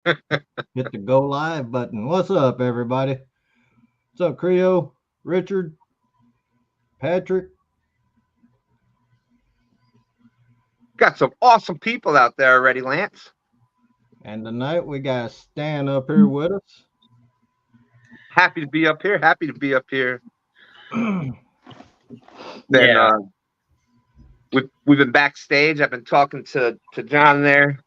Hit the go live button. What's up, everybody? What's up, Creo, Richard, Patrick? Got some awesome people out there already, Lance. And tonight we got Stan up here with us. Happy to be up here. Happy to be up here. Then Yeah. we've been backstage. I've been talking to John there.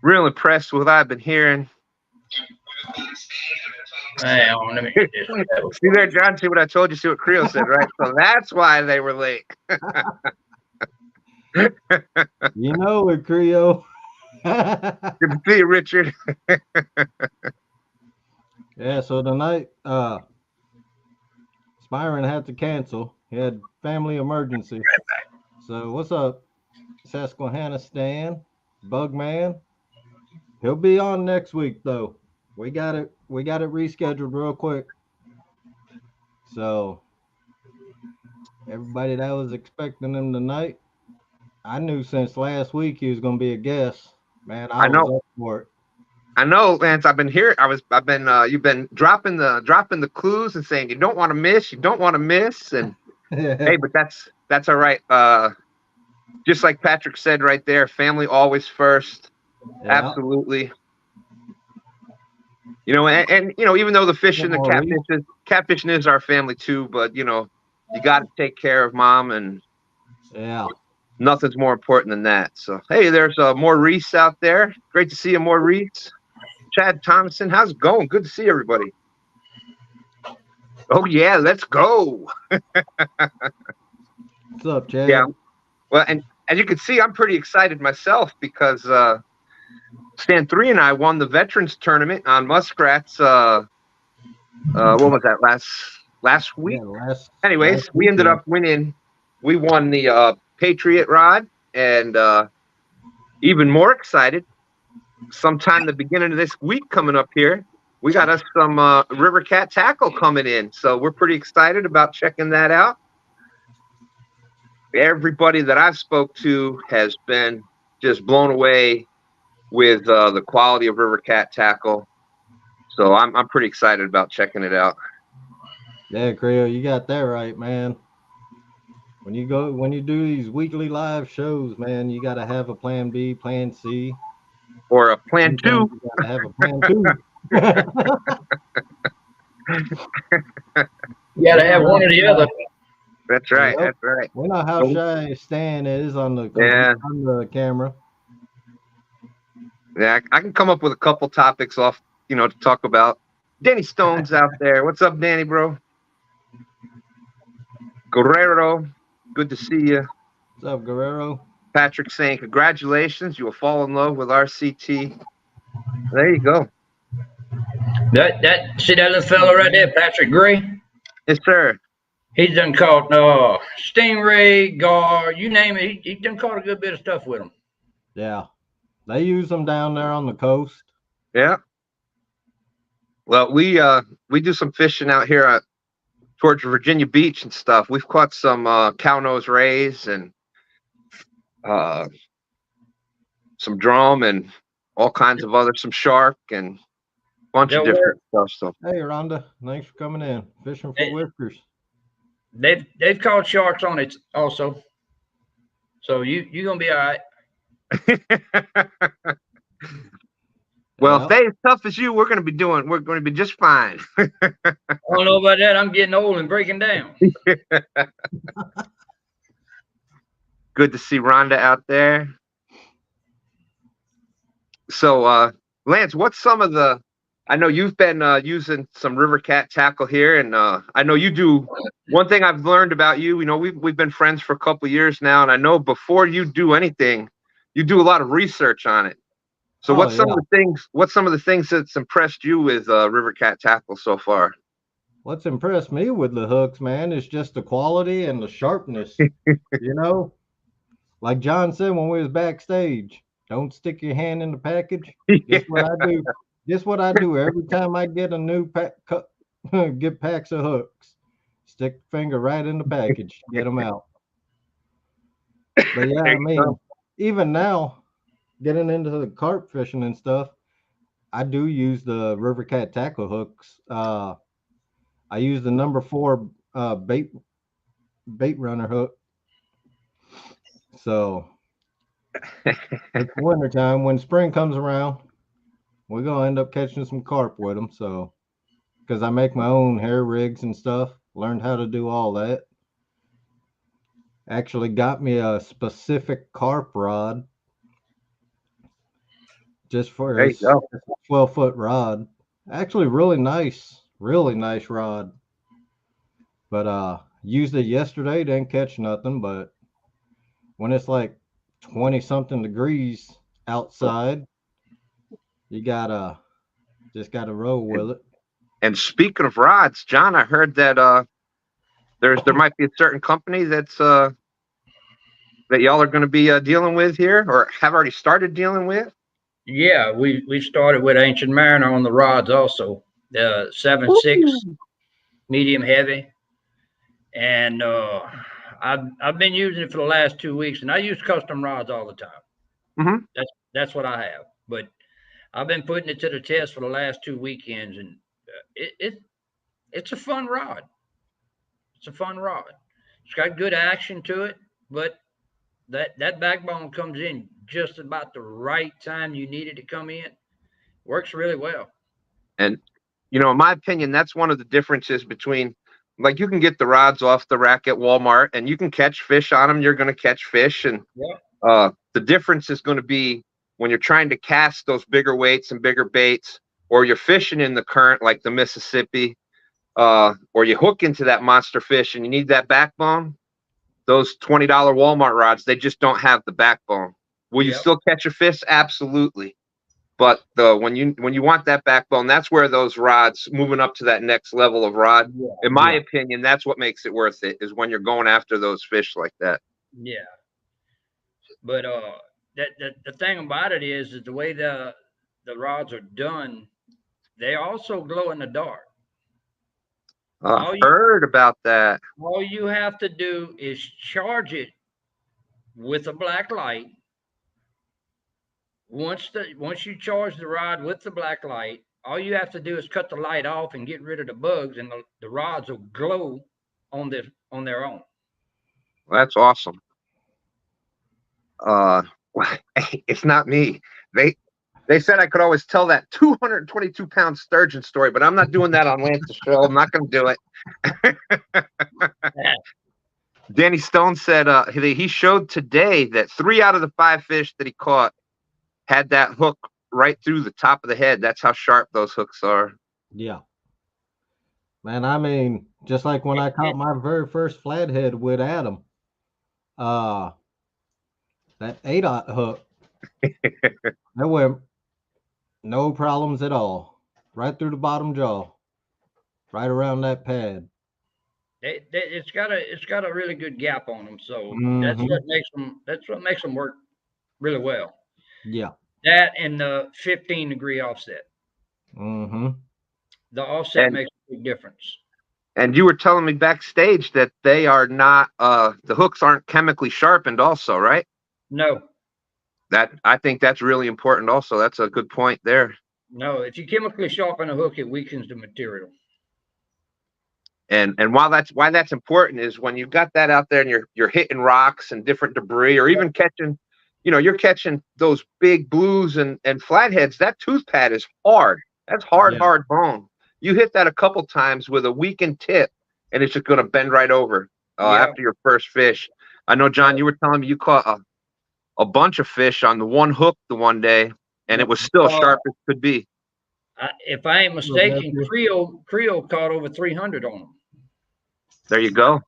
Real impressed with what I've been hearing. Hang on, let me get this. See there, John. See what I told you. See what Creo said, right? So that's why they were late. You know it, Creo. Good to see you, Richard. Yeah, so tonight, Spyron had to cancel. He had family emergency. So what's up, Susquehanna Stan, Bugman? He'll be on next week though. We got it rescheduled real quick. So everybody that was expecting him tonight, I knew since last week he was gonna be a guest. Man, I know. was up for it. I know, Lance. I've been here. You've been dropping the clues and saying you don't want to miss. You don't want to miss. And hey, but that's all right. Just like Patrick said right there, family always first. Yeah. Absolutely. You know, and you know, even though the fishing, the catfishing is our family too, but you know, you got to take care of mom, and yeah, nothing's more important than that. So hey, there's Maurice out there. Great to see you, Maurice. Chad Thompson, how's it going? Good to see everybody. Oh yeah, let's go. What's up, Chad? Yeah. Well, and as you can see, I'm pretty excited myself because Stan 3 and I won the Veterans Tournament on muskrats. What was that last week? Yeah, Anyways, we ended up winning. We won the Patriot rod, and even more excited. Sometime the beginning of this week coming up here, we got us some River Cat tackle coming in, so we're pretty excited about checking that out. Everybody that I've spoke to has been just blown away with the quality of River Cat tackle, so I'm pretty excited about checking it out. Yeah, Creo, you got that right, man. When you do these weekly live shows, man, you got to have a plan B, plan C, or a plan 2. You got to have a plan 2. You got to have one or the other. That's right. Yep. That's right. We know how shy Stan is on the camera. Yeah, I can come up with a couple topics to talk about. Danny Stone's out there. What's up, Danny, bro? Guerrero, good to see you. What's up, Guerrero? Patrick saying, congratulations, you will fall in love with RCT. There you go. See that little fella right there, Patrick Gray? Yes, sir. He's done caught stingray, gar, you name it. He done caught a good bit of stuff with them. Yeah. They use them down there on the coast. Yeah. Well, we do some fishing out here towards Virginia Beach and stuff. We've caught some cow-nose rays and some drum and all kinds of some shark and a bunch of different stuff. So hey, Rhonda, thanks for coming in. Fishing for whiskers. They've caught sharks on it also. So you're gonna be all right. Well, if they as tough as you, we're going to be just fine. I don't know about that. I'm getting old and breaking down. Good to see Rhonda out there. So, Lance, what's some of I know you've been using some River Cat tackle here, and I know you do. One thing I've learned about you, we've been friends for a couple of years now, and I know before you do anything, you do a lot of research on it. So what's some of the things that's impressed you with River Cat tackle so far? What's impressed me with the hooks, man, is just the quality and the sharpness. Like John said when we was backstage, don't stick your hand in the package. Guess what I do? Guess what I do every time I get a new get packs of hooks? Stick the finger right in the package, get them out. But yeah, I mean, even now, getting into the carp fishing and stuff, I do use the River Cat tackle hooks. I use the number 4 bait runner hook. So it's wintertime. When spring comes around, we're gonna end up catching some carp with them. So because I make my own hair rigs and stuff, learned how to do all that. Actually got me a specific carp rod just for There you a go. 12-foot rod. Actually, really nice rod. But used it yesterday, didn't catch nothing. But when it's like 20 something degrees outside, you just gotta roll with it. And speaking of rods, John, I heard that there might be a certain company that's that y'all are going to be dealing with here, or have already started dealing with. Yeah, we started with Ancient Mariner on the rods also. The 7.6 medium heavy. And I've been using it for the last 2 weeks, and I use custom rods all the time. Mm-hmm. That's what I have. But I've been putting it to the test for the last 2 weekends, and it's a fun rod. It's a fun rod. It's got good action to it, but that backbone comes in just about the right time you need it to come in. Works really well. And in my opinion, that's one of the differences between, like, you can get the rods off the rack at Walmart and you can catch fish on them. You're going to catch fish, and the difference is going to be when you're trying to cast those bigger weights and bigger baits, or you're fishing in the current like the Mississippi, or you hook into that monster fish and you need that backbone. Those $20 Walmart rods, they just don't have the backbone. Will you still catch a fish? Absolutely. But when you want that backbone, that's where those rods, moving up to that next level of rod, in my opinion, that's what makes it worth it, is when you're going after those fish like that. Yeah. But the thing about it is the way the rods are done, they also glow in the dark. I've heard about that. All you have to do is charge it with a black light. Once you charge the rod with the black light, all you have to do is cut the light off and get rid of the bugs, and the rods will glow on their own. Well, that's awesome. It's not me. They said I could always tell that 222-pound sturgeon story, but I'm not doing that on Lance's show. I'm not going to do it. Danny Stone said he showed today that 3 out of the 5 fish that he caught had that hook right through the top of the head. That's how sharp those hooks are. Yeah. Man, I mean, just like when I caught my very first flathead with Adam, that 8/0 hook, there were no problems at all. Right through the bottom jaw, right around that pad. It's got a really good gap on them, so Mm-hmm. that's what makes them work really well. Yeah. That and the 15-degree offset. Mm-hmm. The offset makes a big difference. And you were telling me backstage that they are not the hooks aren't chemically sharpened also, right? No. I think that's really important also. That's a good point there. No, if you chemically sharpen a hook, it weakens the material. And why that's important is when you've got that out there and you're hitting rocks and different debris, or even catching, you're catching those big blues and flatheads. That tooth pad is hard. That's hard bone. You hit that a couple times with a weakened tip, and it's just going to bend right over after your first fish. I know, John, you were telling me you caught a bunch of fish on the one hook the one day, and it was still sharp as could be. If I ain't mistaken, Creole caught over 300 on them. There you go.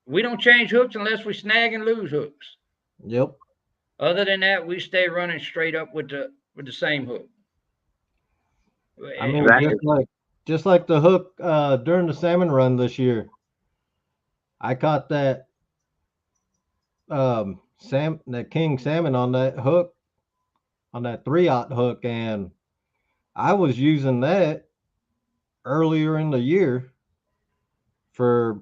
We don't change hooks unless we snag and lose hooks. Yep. Other than that, we stay running straight up with the same hook. I mean, just like the hook during the salmon run this year. I caught that that king salmon on that hook, on that 3/0 hook, and I was using that earlier in the year for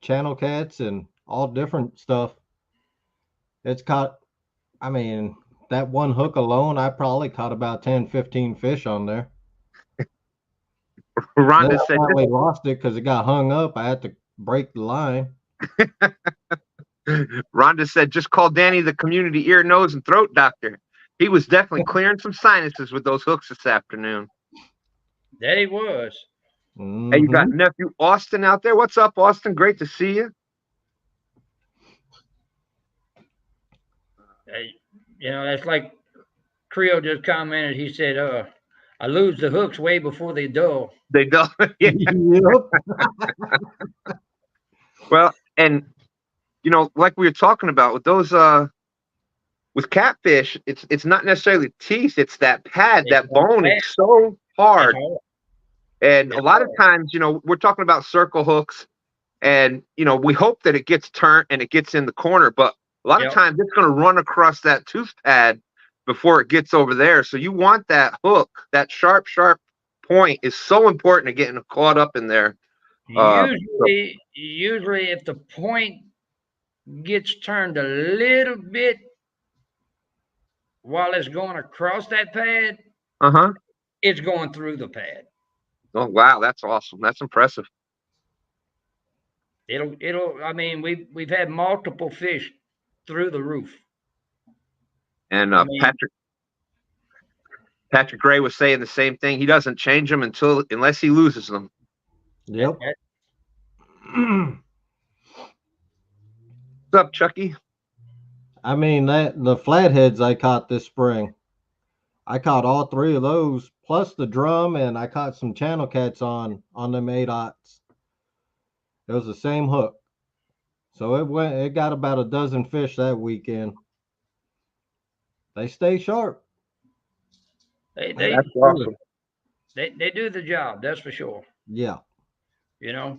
channel cats and all different stuff. It's caught, I mean, that one hook alone, I probably caught about 10, 15 fish on there. Then Rhonda I said, finally lost it because it got hung up. I had to break the line. Rhonda said, just call Danny the community ear, nose, and throat doctor. He was definitely clearing some sinuses with those hooks this afternoon. That he was. Hey, you got nephew Austin out there. What's up, Austin? Great to see you. You know, that's like Creo just commented. He said, I lose the hooks way before they dull. They don't. Yeah. Yep. Well, and you know, like we were talking about with those with catfish, it's not necessarily teeth, it's that pad, that bone. It's so hard. And a lot of times, you know, we're talking about circle hooks, and you know, we hope that it gets turned and it gets in the corner, but a lot of times it's going to run across that tooth pad before it gets over there. So you want that hook, that sharp point is so important to getting caught up in there. Usually if the point gets turned a little bit while it's going across that pad, it's going through the pad. Oh wow, that's awesome. That's impressive. It'll I mean, we've had multiple fish through the roof. And Patrick Gray was saying the same thing. He doesn't change them unless he loses them. Yep. What's up, Chucky? I mean, the flatheads I caught this spring, I caught all 3 of those plus the drum, and I caught some channel cats on them 8-aughts. It was the same hook, so it got about a dozen fish that weekend. They stay sharp. That's awesome. They do the job, that's for sure. Yeah. You know,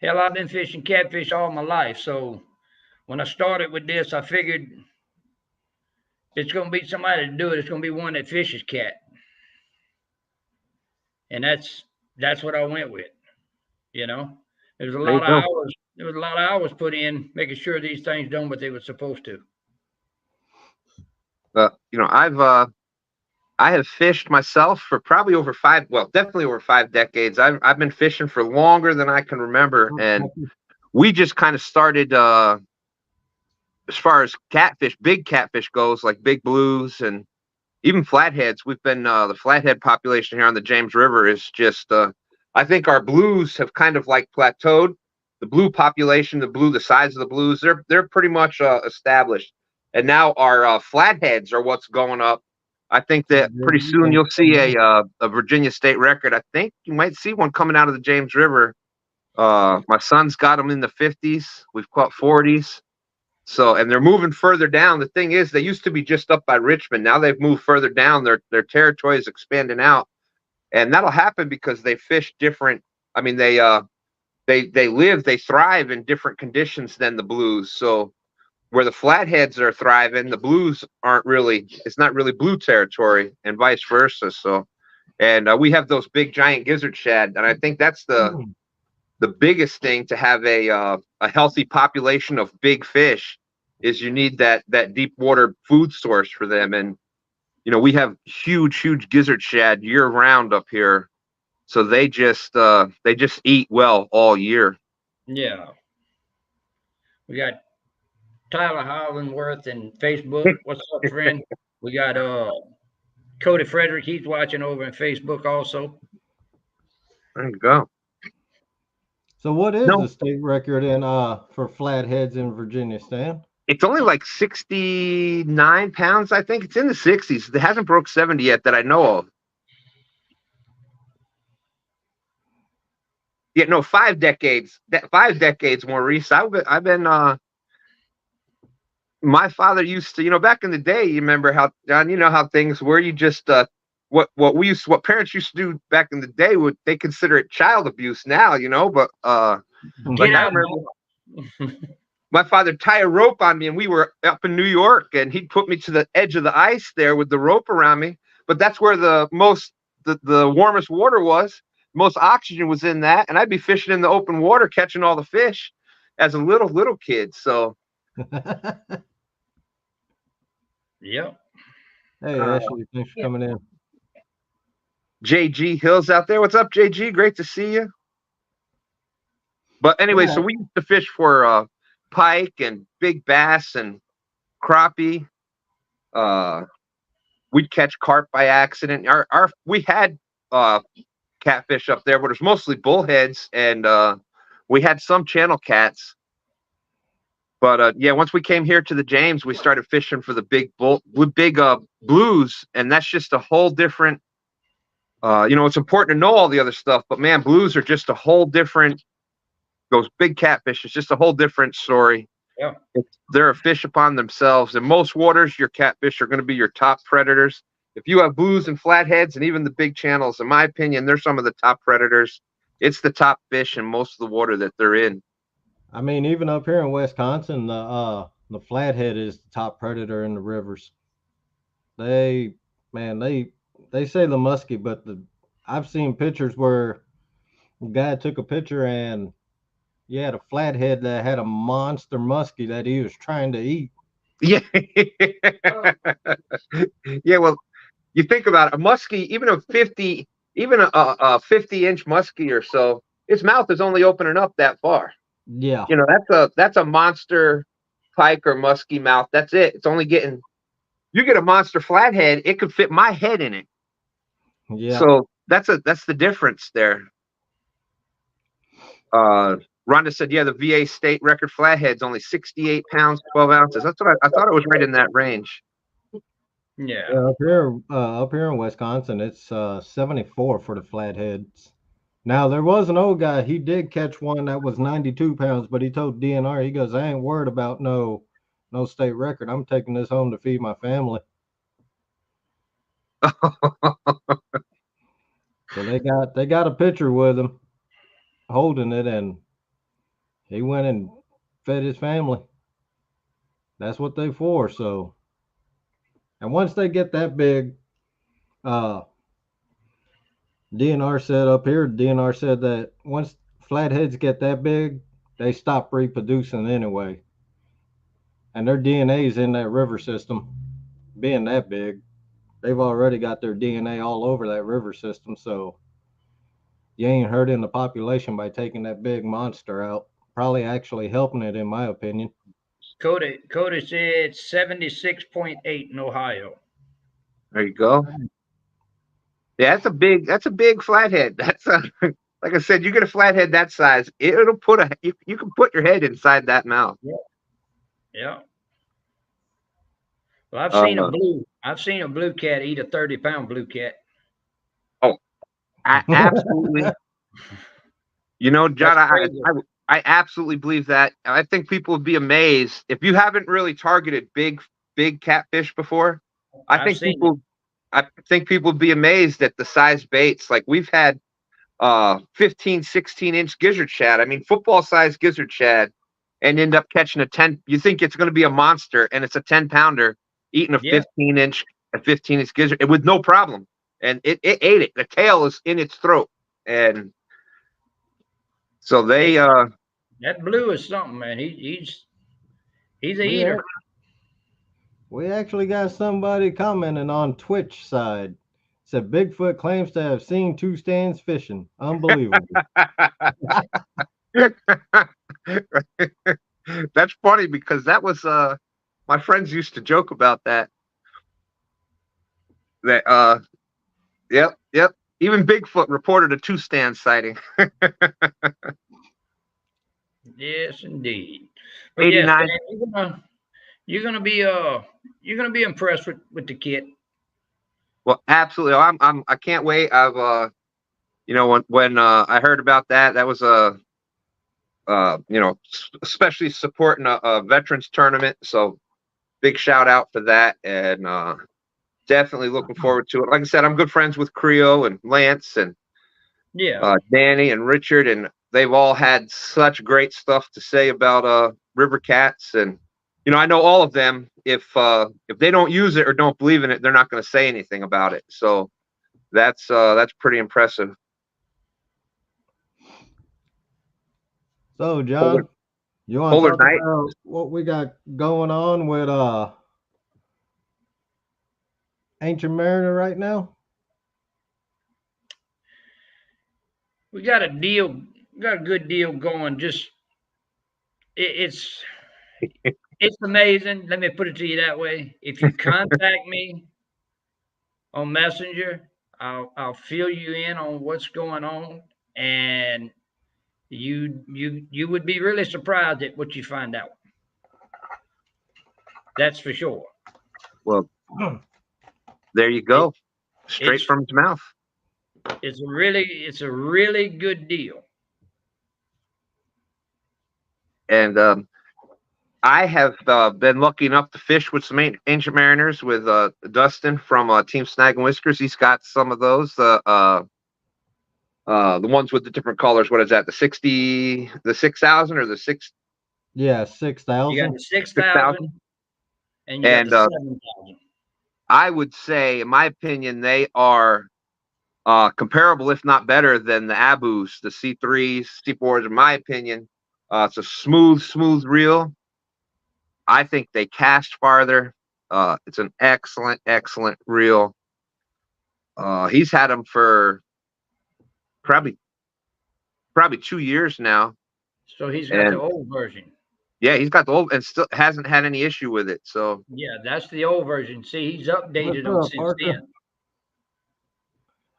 hell, I've been fishing catfish all my life, so when I started with this, I figured it's going to be somebody to do it. It's going to be one that fishes cat. And that's what I went with. You know, there was a lot of hours. There was a lot of hours put in making sure these things done what they were supposed to. You know, I have fished myself for probably definitely over 5 decades. I've been fishing for longer than I can remember, and we just kind of started as far as catfish, big catfish goes, like big blues and even flatheads. We've been the flathead population here on the James River is just I think our blues have kind of like plateaued. The blue population, the size of the blues, they're pretty much established. And now our flatheads are what's going up. I think that pretty soon you'll see a Virginia state record. I think you might see one coming out of the James River. My son's got them in the 50s. We've caught 40s. So, and they're moving further down. The thing is, they used to be just up by Richmond. Now they've moved further down. Their territory is expanding out, and that'll happen because they fish different. I mean, they thrive in different conditions than the blues. So, where the flatheads are thriving, the blues aren't really. It's not really blue territory, and vice versa. So, and we have those big giant gizzard shad, and I think that's the biggest thing to have a healthy population of big fish is you need that deep water food source for them. And, you know, we have huge gizzard shad year round up here. So they just eat well all year. Yeah. We got Tyler Hollandworth and Facebook. What's up, friend? We got Cody Frederick. He's watching over on Facebook also. There you go. So what is the state record in for flatheads in Virginia, Stan? It's only like 69 pounds, I think. It's in the 60s. It hasn't broke 70 yet that I know of. Yeah, no, 5 decades. 5 decades, Maurice. I've been my father used to, you know, back in the day, you remember how, John, you know how things were. You just what parents used to do back in the day, they consider it child abuse now, you know, but like I remember my father tie a rope on me, and we were up in New York, and he'd put me to the edge of the ice there with the rope around me. But that's where the warmest water was. Most oxygen was in that, and I'd be fishing in the open water, catching all the fish as a little kid. So Yep. Hey, Ashley, thanks for coming in. JG Hills out there. What's up, JG? Great to see you. But anyway, Yeah. so we used to fish for pike and big bass and crappie. We'd catch carp by accident. We had catfish up there, but it was mostly bullheads, and we had some channel cats. But yeah, once we came here to the James, we started fishing for the big blues, and that's just a whole different. It's important to know all the other stuff, but man, blues are just a whole different. Those big catfish is just a whole different story. Yeah. They're a fish upon themselves. In most waters, your catfish are going to be your top predators. If you have blues and flatheads and even the big channels, in my opinion, they're some of the top predators. It's the top fish in most of the water that they're in. I mean, even up here in Wisconsin, the flathead is the top predator in the rivers. They say the muskie, but I've seen pictures where a guy took a picture and you had a flathead that had a monster muskie that he was trying to eat. Yeah. Yeah, well, you think about it, a muskie, even a 50-inch muskie or so, his mouth is only opening up that far. Yeah. That's a monster pike or muskie mouth. That's it. It's only getting. You get a monster flathead, it could fit my head in it. Yeah. So that's the difference there. Rhonda said, yeah, the VA state record flathead's only 68 pounds, 12 ounces. That's what I thought it was right in that range. Yeah. Up here in Wisconsin, it's 74 for the flatheads. Now there was an old guy, he did catch one that was 92 pounds, but he told DNR, he goes, I ain't worried about no state record. I'm taking this home to feed my family. So they got a picture with him holding it, and he went and fed his family. That's what they for. So, and once they get that big, DNR said that once flatheads get that big, they stop reproducing anyway. And their DNA is in that river system. Being that big, they've already got their DNA all over that river system. So you ain't hurting the population by taking that big monster out. Probably actually helping it, in my opinion. Cody said 76.8 in Ohio. There you go. Yeah, that's a big flathead. That's like I said, you get a flathead that size, it'll put you can put your head inside that mouth. Yeah. Well, I've seen a blue cat eat a 30-pound blue cat. Oh, absolutely. John, I absolutely believe that. I think people would be amazed if you haven't really targeted big catfish before. I think people would be amazed at the size baits. Like we've had 15, 16-inch gizzard shad. I mean, football size gizzard shad, and end up catching a 10. You think it's going to be a monster, and it's a 10-pounder eating a 15-inch gizzard with no problem, and it ate it. The tail is in its throat, and so they that blue is something, man. He's a eater. We actually got somebody commenting on Twitch side. Said Bigfoot claims to have seen two stands fishing. Unbelievable. That's funny because that was my friends used to joke about that. Yep. Even Bigfoot reported a 2-stand sighting. Yes, indeed. 89. Yes, you're gonna be impressed with the kit. Well, absolutely. I can't wait. I've when I heard about that was especially supporting a veterans tournament. So big shout out for that, and definitely looking forward to it. Like I said, I'm good friends with Creo and Lance and Danny and Richard, and they've all had such great stuff to say about river cats. And I know all of them. If they don't use it or don't believe in it, they're not going to say anything about it. So that's pretty impressive. So, John, you want to talk about what we got going on with Ancient Mariner right now? We got a deal, got a good deal going. Just it's it's amazing. Let me put it to you that way. If you contact me on Messenger, I'll fill you in on what's going on, and you would be really surprised at what you find out. That's for sure. Well, there you go, straight It's from his mouth. it's a really good deal. And I have been lucky enough to fish with some Ancient Mariners with Dustin from Team Snag and Whiskers. He's got some of those. The ones with the different colors. What is that? The 6,000 or the 6? Yeah, You got 6,000. the 6,000 6,000. and you got And the 7,000. I would say, in my opinion, they are comparable, if not better, than the Abus, the C3s, C4s. In my opinion, it's a smooth reel. I think they cast farther. It's an excellent reel. He's had them for probably 2 years now. So he's got And the old version. yeah, he's got the old and still hasn't had any issue with it. So Yeah, that's the old version. See, he's updated What's them up, since Parker? then.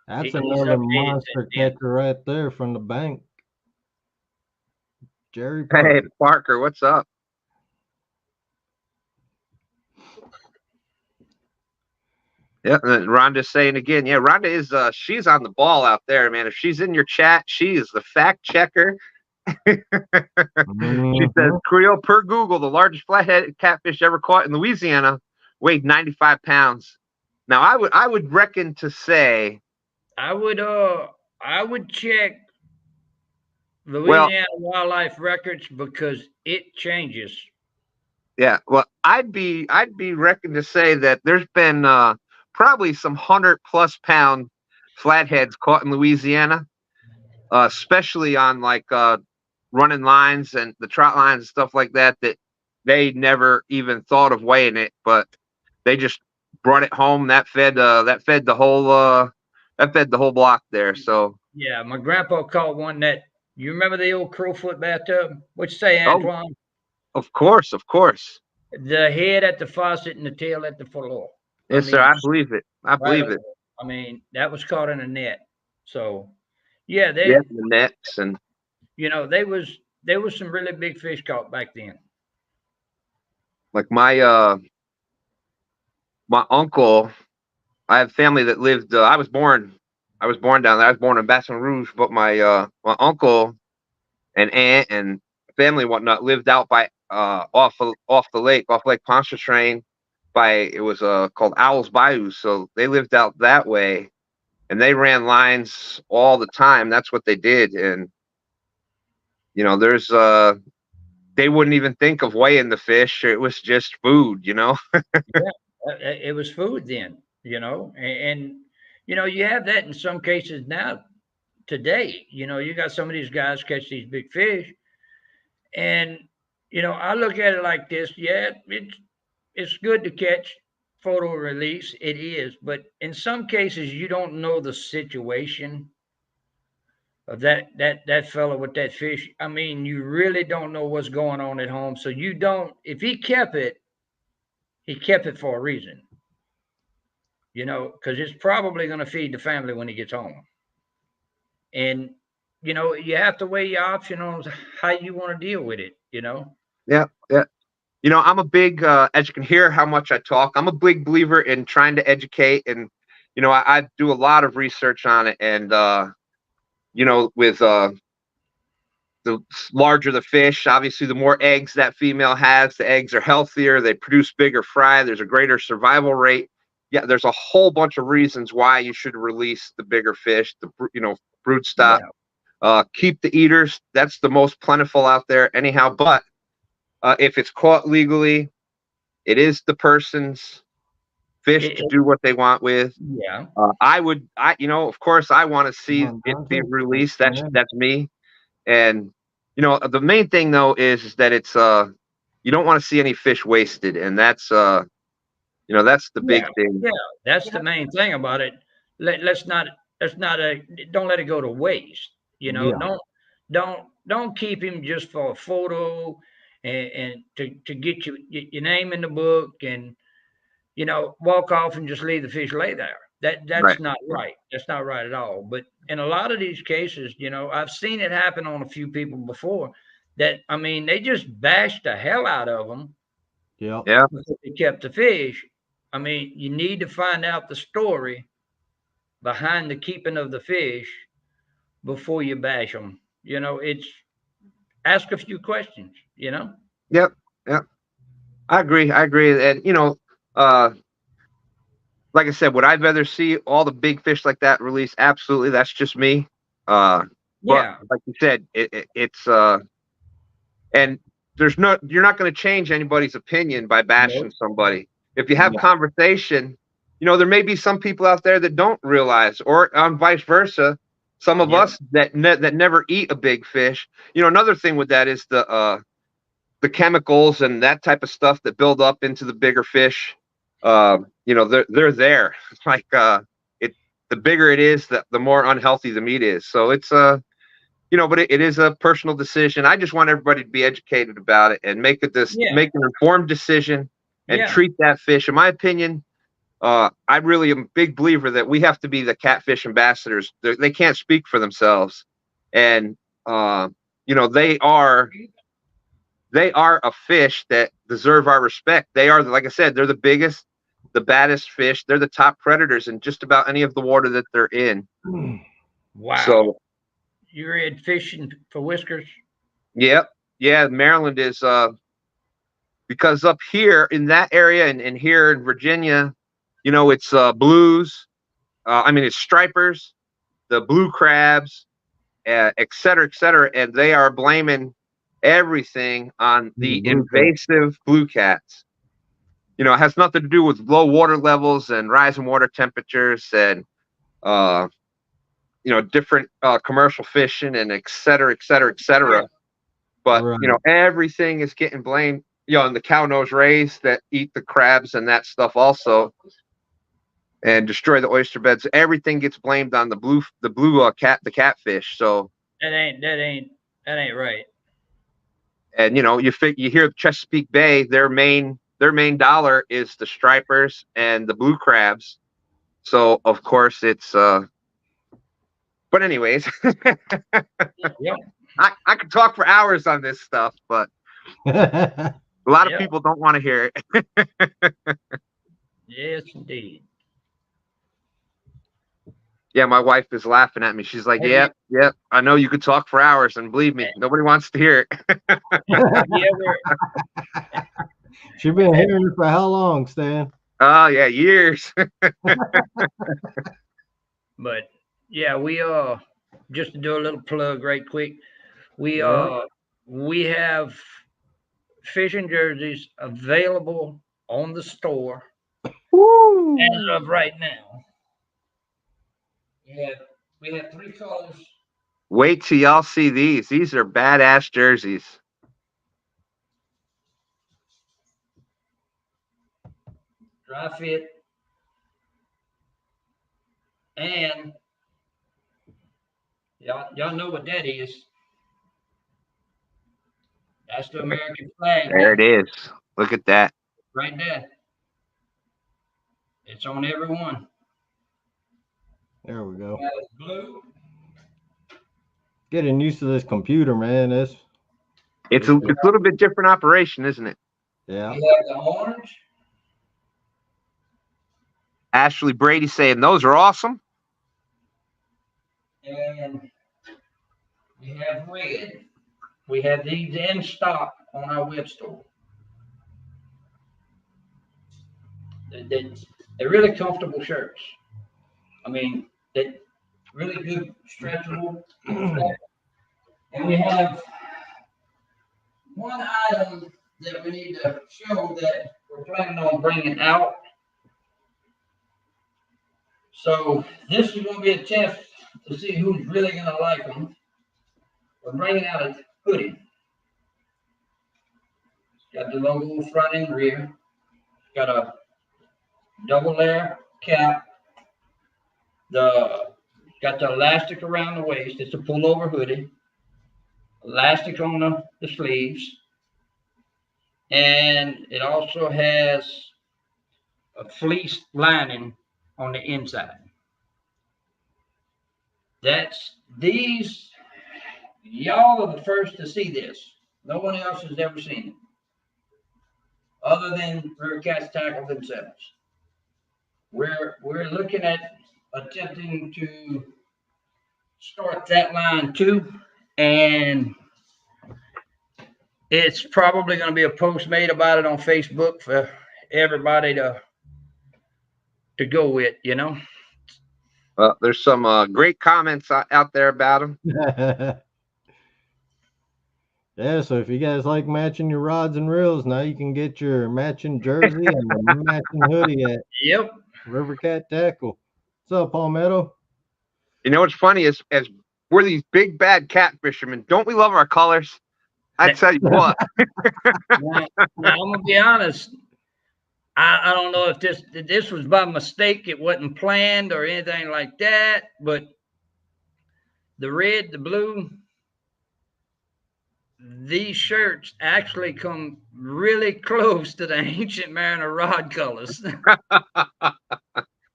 That's He's another updated monster since then. catcher right there from the bank. Jerry hey, Parker. Parker, what's up? Yeah, and Rhonda's saying again, yeah, Rhonda is she's on the ball out there, man. If she's in your chat, she is the fact checker. She says Creel, per Google, the largest flathead catfish ever caught in Louisiana weighed 95 pounds. Now I would reckon to say I would check Louisiana wildlife records because it changes. Yeah, well, I'd be reckoned to say that there's been probably some 100+ pound flatheads caught in Louisiana, especially on like running lines and the trout lines and stuff like that. That they never even thought of weighing it, but they just brought it home. That fed the whole block there. So Yeah, my grandpa caught one that you remember the old crowfoot bathtub? What you say, oh, Antoine? of course. The head at the faucet and the tail at the floor. Yes, sir. I believe it. I believe it. I mean, that was caught in a net. So, yeah, they, Yeah, the nets and there was some really big fish caught back then. like my uncle. I have family that lived. I was born down there. I was born in Baton Rouge, but my uncle and aunt and family and whatnot lived out by off Lake Pontchartrain. It was called Owl's Bayou. So they lived out that way, and they ran lines all the time. That's what they did, and there's they wouldn't even think of weighing the fish. It was just food, Yeah, it was food then, and you have that in some cases now today. You got some of these guys catch these big fish, and I look at it like this. Yeah, it's good to catch photo release. It is, but in some cases you don't know the situation of that fellow with that fish. I mean, you really don't know what's going on at home. So you don't. If he kept it for a reason. Because it's probably going to feed the family when he gets home. And you have to weigh your option on how you want to deal with it. Yeah. I'm a big, as you can hear how much I talk, I'm a big believer in trying to educate. And, I do a lot of research on it. And, with the larger the fish, obviously, the more eggs that female has, the eggs are healthier. They produce bigger fry. There's a greater survival rate. Yeah, there's a whole bunch of reasons why you should release the bigger fish, brood stock. Yeah. Keep the eaters. That's the most plentiful out there anyhow. But if it's caught legally, it is the person's fish to do what they want with. Yeah. Of course, I want to see it be released. That's me. And, the main thing, though, is that it's you don't want to see any fish wasted. And that's, You know, that's the big thing. Yeah, that's the main thing about it. Let's not don't let it go to waste. You know, don't keep him just for a photo and to get your name in the book and walk off and just leave the fish lay there. That's Right. not right. That's not right at all. But in a lot of these cases, I've seen it happen on a few people before. That I mean, they just bashed the hell out of them. Yeah. Because they kept the fish. I mean, you need to find out the story behind the keeping of the fish before you bash them. It's ask a few questions. Yep. I agree. And like I said, would I rather see all the big fish like that released? Absolutely. That's just me. But like you said, it's and you're not going to change anybody's opinion by bashing somebody. If you have conversation, there may be some people out there that don't realize, or vice versa. Some of us that never eat a big fish. Another thing with that is the chemicals and that type of stuff that build up into the bigger fish. They're there. It's like the bigger it is, the more unhealthy the meat is. So it's but it is a personal decision. I just want everybody to be educated about it and make an informed decision and treat that fish. In my opinion, I really am a big believer that we have to be the catfish ambassadors. They can't speak for themselves, and they are a fish that deserve our respect. They are, like I said, they're the biggest, the baddest fish. They're the top predators in just about any of the water that they're in. Wow. So you're in fishing for whiskers? Yep. Yeah, Maryland is because up here in that area and here in Virginia, it's blues. It's stripers, the blue crabs, et cetera, and they are blaming everything on the invasive blue cats. It has nothing to do with low water levels and rising water temperatures and different commercial fishing and et cetera. But everything is getting blamed. And the cow nose rays that eat the crabs and that stuff also, and destroy the oyster beds. Everything gets blamed on the catfish. So that ain't right. And you hear Chesapeake Bay, their main dollar is the stripers and the blue crabs. So of course it's but anyways, I could talk for hours on this stuff, but a lot of people don't want to hear it. Yes, indeed. Yeah, my wife is laughing at me. She's like, "Yep, I know you could talk for hours, and believe me, nobody wants to hear it." She's been hearing it for how long, Stan? Oh yeah, years. But yeah, we just to do a little plug right quick. We have fishing jerseys available on the store as of right now. We have 3 colors. Wait till y'all see these. These are badass jerseys. Dry fit. And y'all know what that is. That's the American flag. There it is. Look at that. Right there. It's on every one. There we go. It's blue. Getting used to this computer, man. It's a little bit different operation, isn't it? Yeah. We have the orange. Ashley Brady saying those are awesome. And we have red. We have these in stock on our web store. They're really comfortable shirts. They're really good, stretchable. And we have one item that we need to show that we're planning on bringing out. So this is going to be a test to see who's really going to like them. We're bringing out a hoodie. It's got the logo front and rear. It's got a double layer cap. Got the elastic around the waist. It's a pullover hoodie. Elastic on the sleeves. And it also has a fleece lining on the inside. Y'all are the first to see this. No one else has ever seen it, other than River Cats Tackle themselves. We're looking at attempting to start that line too, and it's probably going to be a post made about it on Facebook for everybody to go with, you know. Well, there's some great comments out there about them. Yeah, so if you guys like matching your rods and reels, now you can get your matching jersey and the matching hoodie at Yep. River Cat Tackle. What's up, Palmetto? You know what's funny is, as we're these big bad cat fishermen, don't we love our colors? I tell you what. Now, I'm gonna be honest. I don't know if this was by mistake. It wasn't planned or anything like that. But the red, the blue, these shirts actually come really close to the Ancient Mariner rod colors.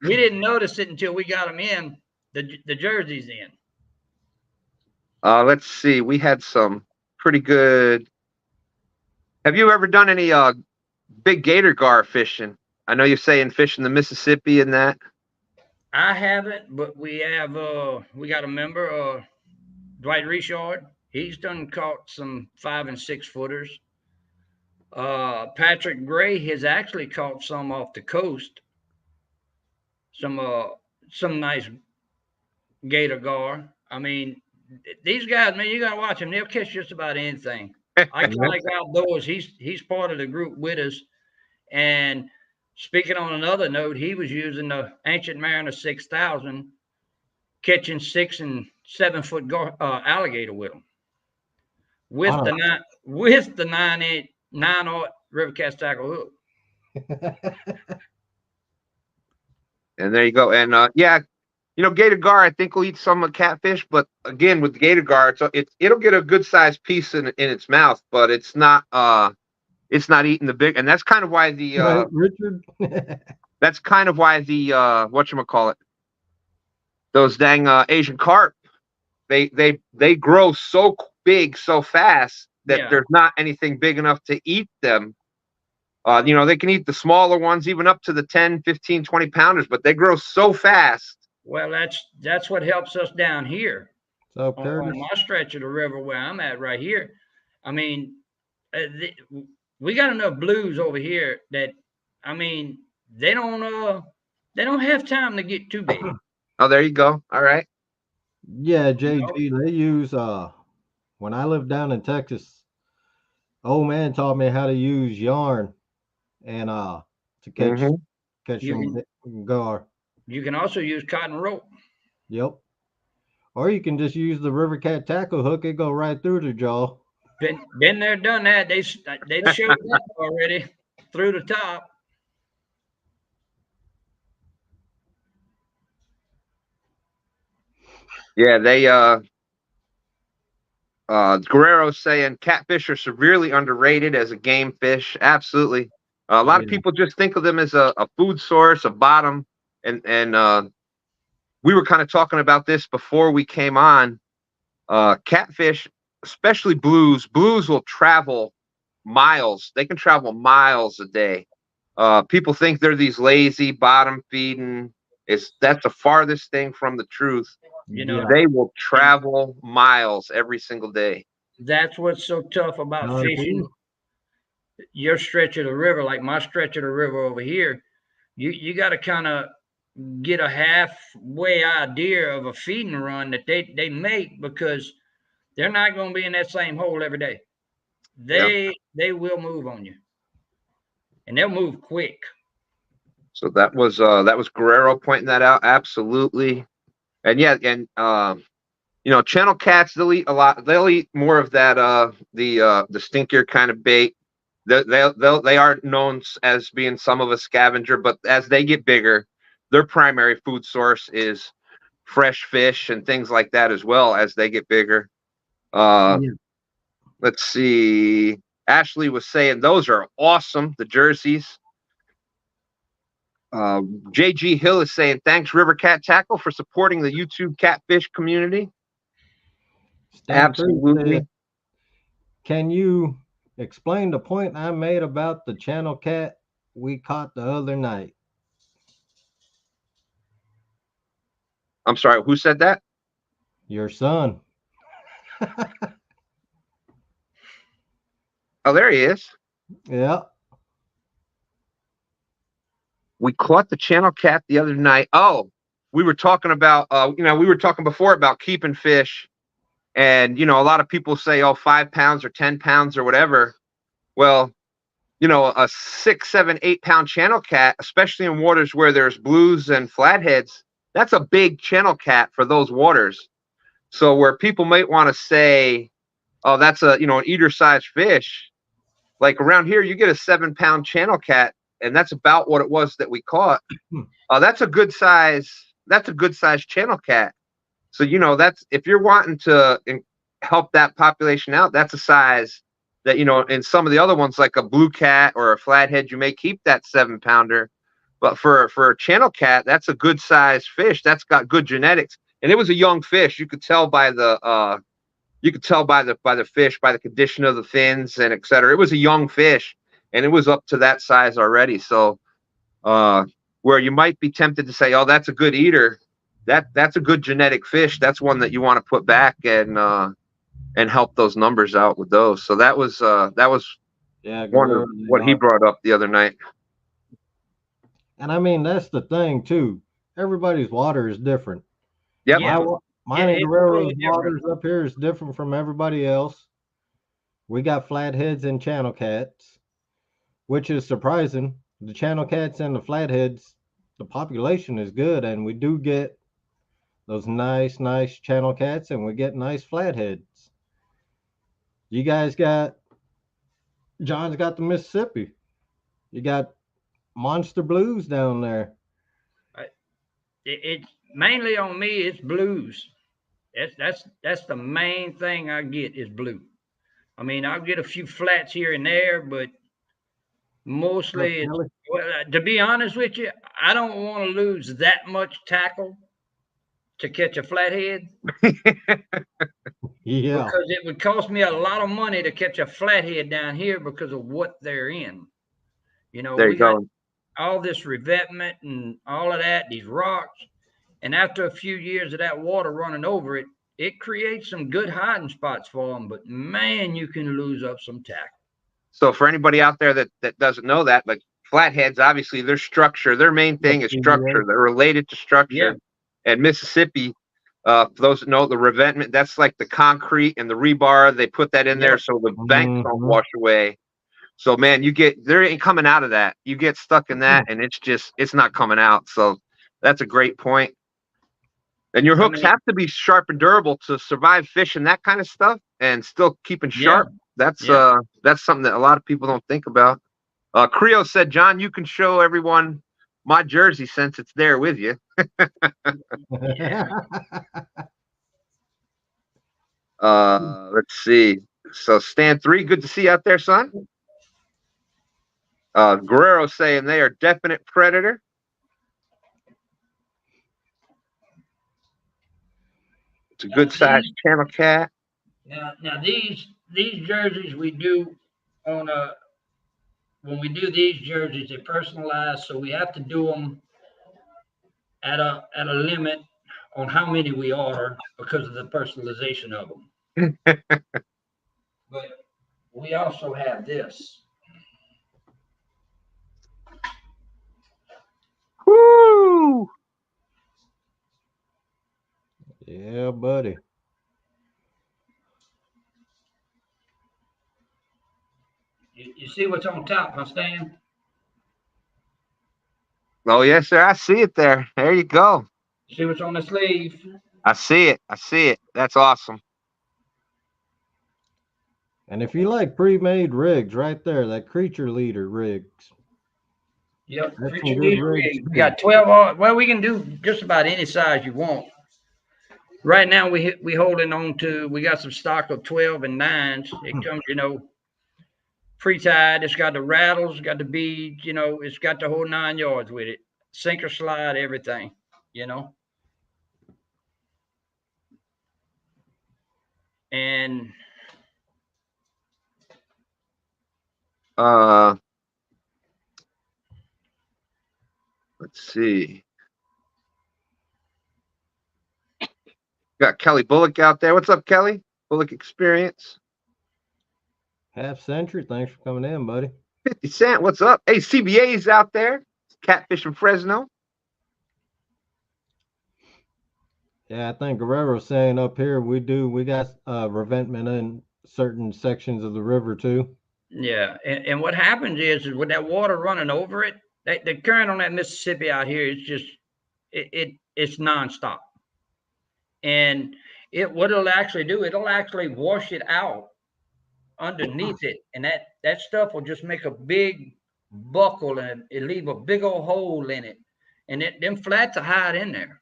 We didn't notice it until we got them in, the jerseys in. Let's see. We had some pretty good. Have you ever done any big gator gar fishing? I know you're saying fishing the Mississippi and that. I haven't, but we got a member, Dwight Richard. He's done caught some 5 and 6 footers. Patrick Gray has actually caught some off the coast. Some nice gator gar. I mean, these guys, man, you gotta watch them. They'll catch just about anything. Iconic Outdoors. He's part of the group with us. And speaking on another note, he was using the Ancient Mariner 6000, catching 6 and 7 foot alligator with them. With the 9/8 River Cats Tackle hook. And there you go. And yeah, you know, gator gar, I think will eat some catfish, but again, with the gator gar, it'll get a good sized piece in its mouth, but it's not eating the big. And that's kind of why the right, Richard. That's kind of why the whatchamacallit, those dang Asian carp, they grow so big so fast that there's not anything big enough to eat them. You know, they can eat the smaller ones, even up to the 10, 15, 20 pounders, but they grow so fast. Well, that's what helps us down here. So on my stretch of the river where I'm at right here. I mean, we got enough blues over here that, I mean, they don't have time to get too big. Oh, there you go. All right. Yeah, JG, they use when I lived down in Texas, old man taught me how to use yarn and to catch some gar. You can also use cotton rope. Yep. Or you can just use the River Cat tackle hook. It go right through the jaw. Been there, done that. They showed up already through the top. Yeah, they Guerrero's saying catfish are severely underrated as a game fish. Absolutely. A lot of people just think of them as a food source, a bottom, and we were kind of talking about this before we came on. Catfish, especially blues will travel miles. They can travel miles a day. People think they're these lazy bottom feeding. That's the farthest thing from the truth. You know, they will travel miles every single day. That's what's so tough about fishing your stretch of the river, like my stretch of the river over here. You got to kind of get a halfway idea of a feeding run that they make, because they're not going to be in that same hole every day. They will move on you, and they'll move quick. So that was Guerrero pointing that out. Absolutely. And yeah, and you know, channel cats, they'll eat a lot. They'll eat more of that the stinkier kind of bait. They are known as being some of a scavenger, but as they get bigger, their primary food source is fresh fish and things like that as well as they get bigger. Yeah. Let's see. Ashley was saying those are awesome, the jerseys. JG Hill is saying thanks, River Cat Tackle, for supporting the YouTube catfish community. Absolutely. Can you explain the point I made about the channel cat we caught the other night? I'm sorry, who said that? Your son. Oh, there he is. Yeah. We caught the channel cat the other night. Oh, we were talking about, we were talking before about keeping fish. And, a lot of people say, 5 pounds or 10 pounds or whatever. Well, a 6, 7, 8 pound channel cat, especially in waters where there's blues and flatheads, that's a big channel cat for those waters. So where people might want to say, oh, that's an eater sized fish. Like around here, you get a 7 pound channel cat, and that's about what it was that we caught. That's a good size. That's a good size channel cat. So, that's, if you're wanting to help that population out, that's a size that, in some of the other ones, like a blue cat or a flathead, you may keep that 7 pounder. But for a channel cat, that's a good size fish. That's got good genetics. And it was a young fish. You could tell by the fish, by the condition of the fins and et cetera. It was a young fish, and it was up to that size already. So where you might be tempted to say, oh, that's a good eater, that's a good genetic fish. That's one that you want to put back and help those numbers out with those. So that was one of what he brought up the other night. And I mean, that's the thing too. Everybody's water is different. Yep. Mine and Guerrero's waters up here is different from everybody else. We got flatheads and channel cats, which is surprising. The channel cats and the flatheads, the population is good, and we do get those nice channel cats, and we get nice flatheads. You guys John's got the Mississippi. You got monster blues down there. It's mainly on me. It's blues. That's the main thing I get is blue. I mean, I'll get a few flats here and there, but mostly, to be honest with you, I don't want to lose that much tackle to catch a flathead. Yeah. Because it would cost me a lot of money to catch a flathead down here because of what they're in. There you go. All this revetment and all of that, these rocks. And after a few years of that water running over it, it creates some good hiding spots for them. But man, you can lose up some tackle. So for anybody out there that doesn't know that, like flatheads, obviously their structure, their main thing is structure. They're related to structure. Yeah. And Mississippi, for those that know, the revetment, that's like the concrete and the rebar. They put that in there so the banks don't wash away. So man, there ain't coming out of that. You get stuck in that, and it's not coming out. So that's a great point. And your hooks have to be sharp and durable to survive fish and that kind of stuff, and still keeping sharp. That's something that a lot of people don't think about. Creo said, John, you can show everyone my jersey since it's there with you. Let's see. So Stan 3, good to see you out there, son. Guerrero saying they are definite predator. It's a good sized channel cat. Now these jerseys we do on when we do these jerseys, they're personalized, so we have to do them at a limit on how many we order because of the personalization of them. But we also have this. Woo! Yeah, buddy. You see what's on top, huh, Stan? Oh, yes, sir. I see it there. There you go. See what's on the sleeve? I see it. That's awesome. And if you like pre-made rigs, right there, that Creature Leader rigs. Yep. That's Creature some good Leader rigs, rig. We too. got 12. Well, we can do just about any size you want. Right now, we holding on to. We got some stock of 12 and 9s. It comes, pre-tied. It's got the rattles, got the beads. It's got the whole 9 yards with it. Sinker slide, everything. And let's see. Got Kelly Bullock out there. What's up, Kelly? Bullock Experience. Half Century, thanks for coming in, buddy. 50 Cent, what's up? Hey, CBA's out there. Catfish from Fresno. Yeah, I think Guerrero's saying up here we got revetment in certain sections of the river too. yeah, and what happens is with that water running over it, the current on that Mississippi out here is just it's nonstop. And what it'll actually do, it'll actually wash it out underneath it, and that stuff will just make a big buckle and it leave a big old hole in it, and them flats are hide in there.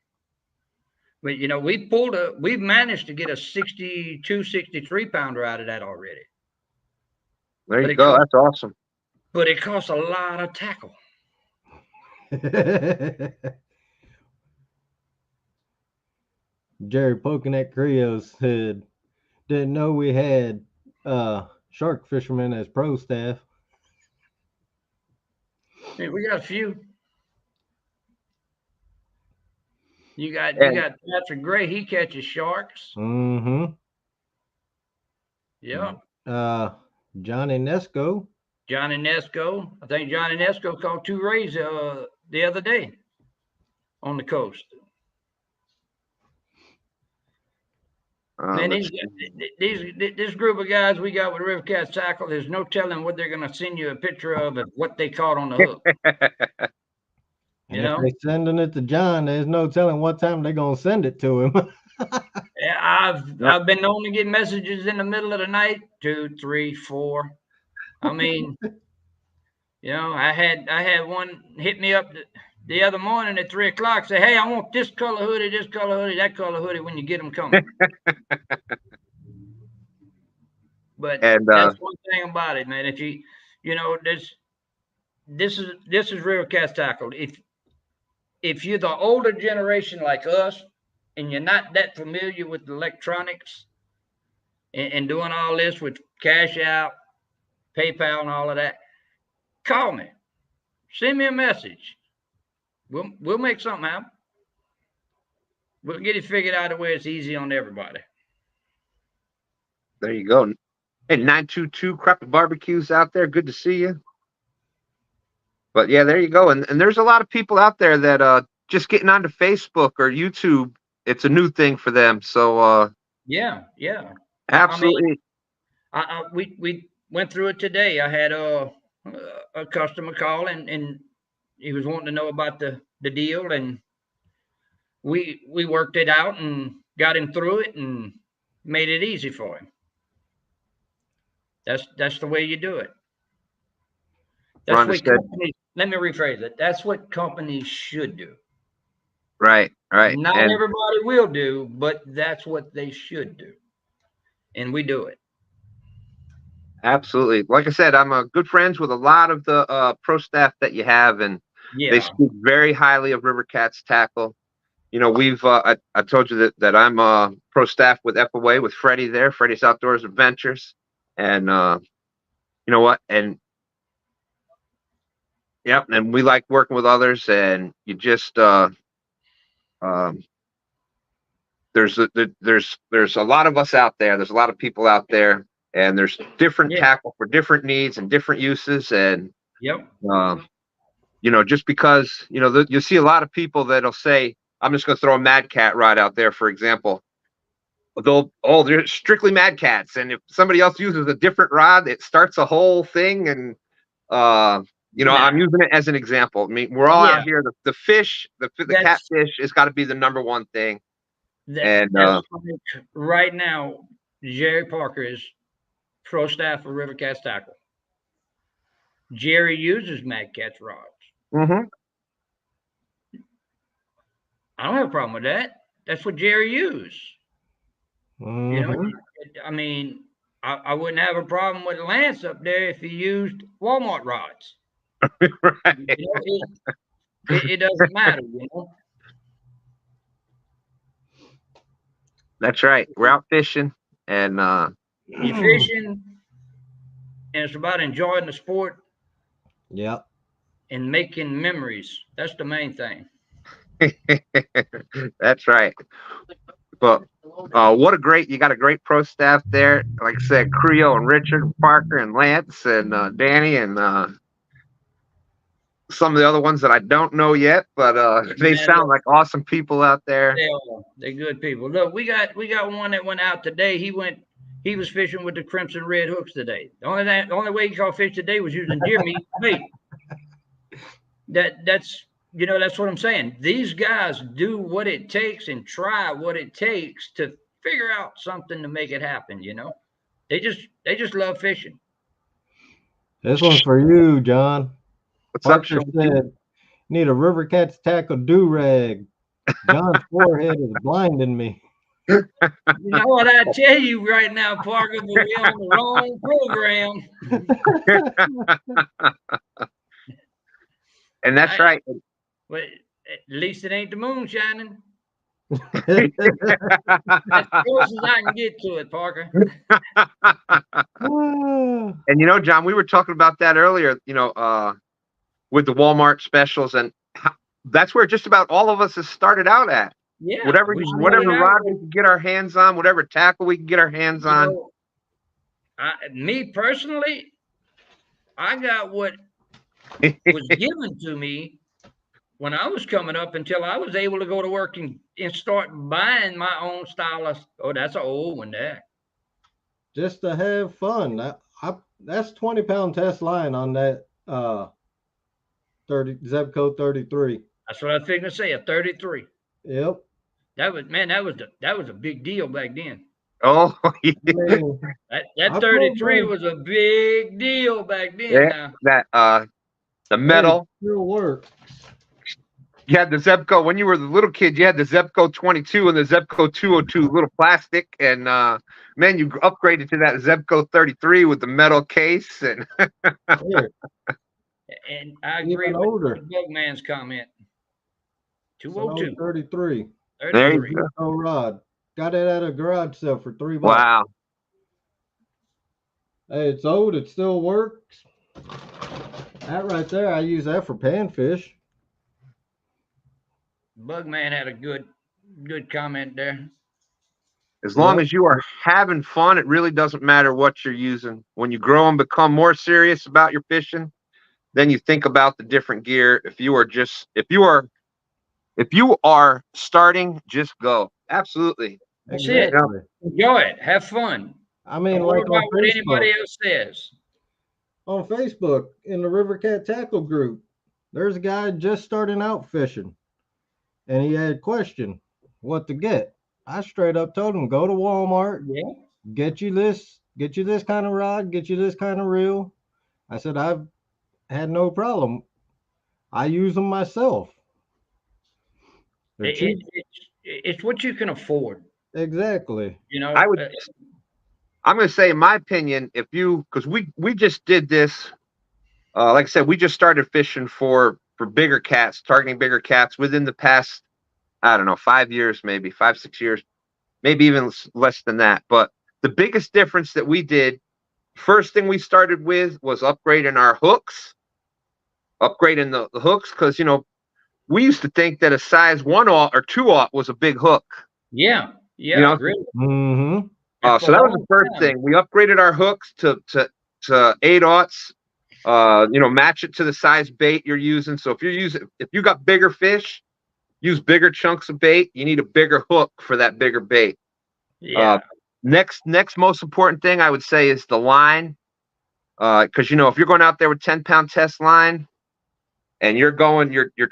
But we've managed to get a 62, 63 pounder out of that already. There you go. That's awesome. But it costs a lot of tackle. Jerry poking at Creo's head. Didn't know we had shark fishermen as pro staff. Hey, we got a few. You got Patrick Gray. He catches sharks. Mm-hmm. Yeah. Johnny Nesco. Johnny Nesco. I think Johnny Nesco caught 2 rays the other day on the coast. Man, this group of guys we got with River Cats Tackle, there's no telling what they're going to send you a picture of what they caught on the hook. And if they're sending it to John, there's no telling what time they're going to send it to him. Yeah, I've been known to get messages in the middle of the night, 2, 3, 4. I mean, I had one hit me up the other morning at 3 o'clock. Say, hey, I want this color hoodie, that color hoodie when you get them coming. But that's one thing about it, man. If this is River Cats Tackle. If you're the older generation like us, and you're not that familiar with electronics and doing all this with Cash Out, PayPal, and all of that, call me. Send me a message. We'll make something happen. We'll get it figured out the way it's easy on everybody. There you go. Hey, 922 Crappy Barbecues out there. Good to see you. But yeah, there you go. And there's a lot of people out there that just getting onto Facebook or YouTube. It's a new thing for them. So yeah. Absolutely. We went through it today. I had a customer call and he was wanting to know about the deal, and we worked it out and got him through it and made it easy for him. That's the way you do it. That's what companies, let me rephrase it. That's what companies should do. Right. Not everybody will do, but that's what they should do. And we do it. Absolutely. Like I said, I'm good friends with a lot of the pro staff that you have, and they speak very highly of River Cats Tackle. We've I told you that I'm pro staff with FOA with Freddie there, Freddie's Outdoors Adventures, and you know what? And yep, and we like working with others, and you just there's a lot of us out there. There's a lot of people out there, and there's different tackle for different needs and different uses. And just because you see a lot of people that'll say, "I'm just going to throw a Mad Cat rod out there," for example. They're strictly Mad Cats, and if somebody else uses a different rod, it starts a whole thing. And I'm using it as an example. I mean, we're all out here. The fish, the catfish has got to be the number one thing. Right now, Jerry Parker is pro staff for River Cats Tackle. Jerry uses Mad Catch rods. Mm-hmm. I don't have a problem with that. That's what Jerry used. Mhm. You know, I mean, I wouldn't have a problem with Lance up there if he used Walmart rods. Right. You know, it doesn't matter, you know. That's right. We're out fishing, and You're fishing, and it's about enjoying the sport Yep. and making memories. That's the main thing. that's right. But what a great, you got a great pro staff there. Like I said, Creo and Richard and Parker and Lance and Danny and some of the other ones that I don't know yet, but they sound like awesome people out there. They're good people. Look, we got one that went out today. He was fishing with the Crimson Red hooks today. The only way he caught fish today was using deer meat bait. That's you know, that's what I'm saying. These guys do what it takes and try what it takes to figure out something to make it happen, you know. They just love fishing. This one's for you, John. What's up, Parker Sean? said, need a River Cats Tackle do-rag. John's forehead is blinding me. You know what I tell you right now, Parker, but we're on the wrong program. And that's right. But at least it ain't the moon shining. That's close as I can get to it, Parker. And you know, John, we were talking about that earlier, you know, with the Walmart specials, and that's where just about all of us has started out at. Yeah. Whatever rod we can get our hands on, whatever tackle we can get our hands on. You know, me personally, I got what was given to me when I was coming up until I was able to go to work and start buying my own style of. Oh, that's an old one there. Just to have fun. That's 20-pound test line on that 30 Zebco 33. That's what I was figuring to say, a 33. Yep. That was a big deal back then. Oh, I mean, that 33 was a big deal back then. yeah, now. The metal. It still works. You had the Zebco when you were the little kid. You had the Zebco 22 and the Zebco 202, little plastic, and man, you upgraded to that Zebco 33 with the metal case. And and I agree with Bugman's comment. 202 33. There you go. Oh, rod. Got it at a garage sale for $3. Wow. Hey, it's old. It still works. That right there, I use that for panfish. Bugman had a good comment there. As long as you are having fun, it really doesn't matter what you're using. When you grow and become more serious about your fishing, then you think about the different gear. If you are starting, just go. Absolutely. That's it. Enjoy it. Have fun. I mean, don't like worry on about what Facebook, anybody else says. on Facebook in the River Cat Tackle group, there's a guy just starting out fishing, and he had a question, what to get. I straight up told him, go to Walmart, get you this kind of rod, get you this kind of reel. I said, I've had no problem. I use them myself. It's what you can afford. Exactly. You know, I'm going to say, in my opinion, because we just did this, like I said, we just started fishing for bigger cats, targeting bigger cats within the past, I don't know, 5 years, maybe 5-6 years, maybe even less than that. But the biggest difference that we did, first thing we started with was upgrading our hooks, upgrading the hooks, because, you know, we used to think that a size 1/0 or 2/0 was a big hook. Yeah. You know? Mm-hmm. So that was the first thing. We upgraded our hooks to 8/0. You know, match it to the size bait you're using. So if you got bigger fish, use bigger chunks of bait. You need a bigger hook for that bigger bait. Yeah. Next most important thing I would say is the line. Because you know, if you're going out there with 10-pound test line, and you're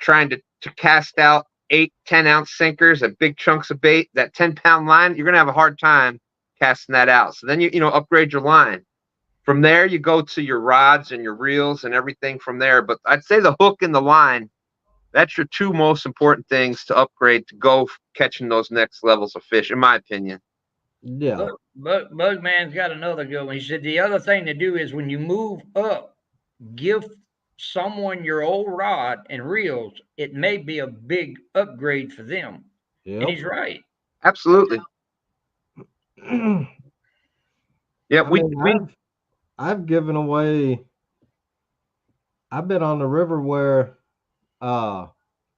trying to cast out 8-10 ounce sinkers at big chunks of bait, that 10-pound line, you're gonna have a hard time casting that out. So then you upgrade your line. From there, you go to your rods and your reels and everything from there. But I'd say the hook and the line, that's your two most important things to upgrade to go catching those next levels of fish, in my opinion. Yeah. Bugman's got another good one. He said the other thing to do is when you move up, give someone your old rod and reels. It may be a big upgrade for them. Yep. And he's right. Absolutely. Yeah, I've given away. I've been on the river where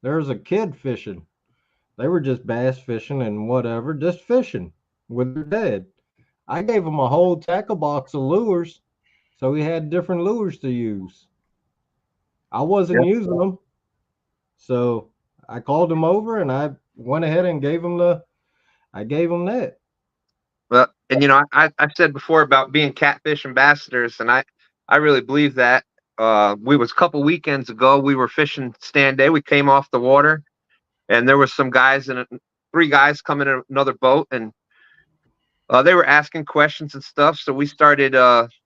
there's a kid fishing. They were just bass fishing and whatever, just fishing with their dad. I gave him a whole tackle box of lures, so he had different lures to use. I wasn't using them, so I called him over and I went ahead and gave him that. Well, and you know, I said before about being catfish ambassadors, and I really believe that. We was a couple weekends ago, we were fishing stand day. We came off the water, and there was some guys and 3 guys coming in another boat, and they were asking questions and stuff. So we started,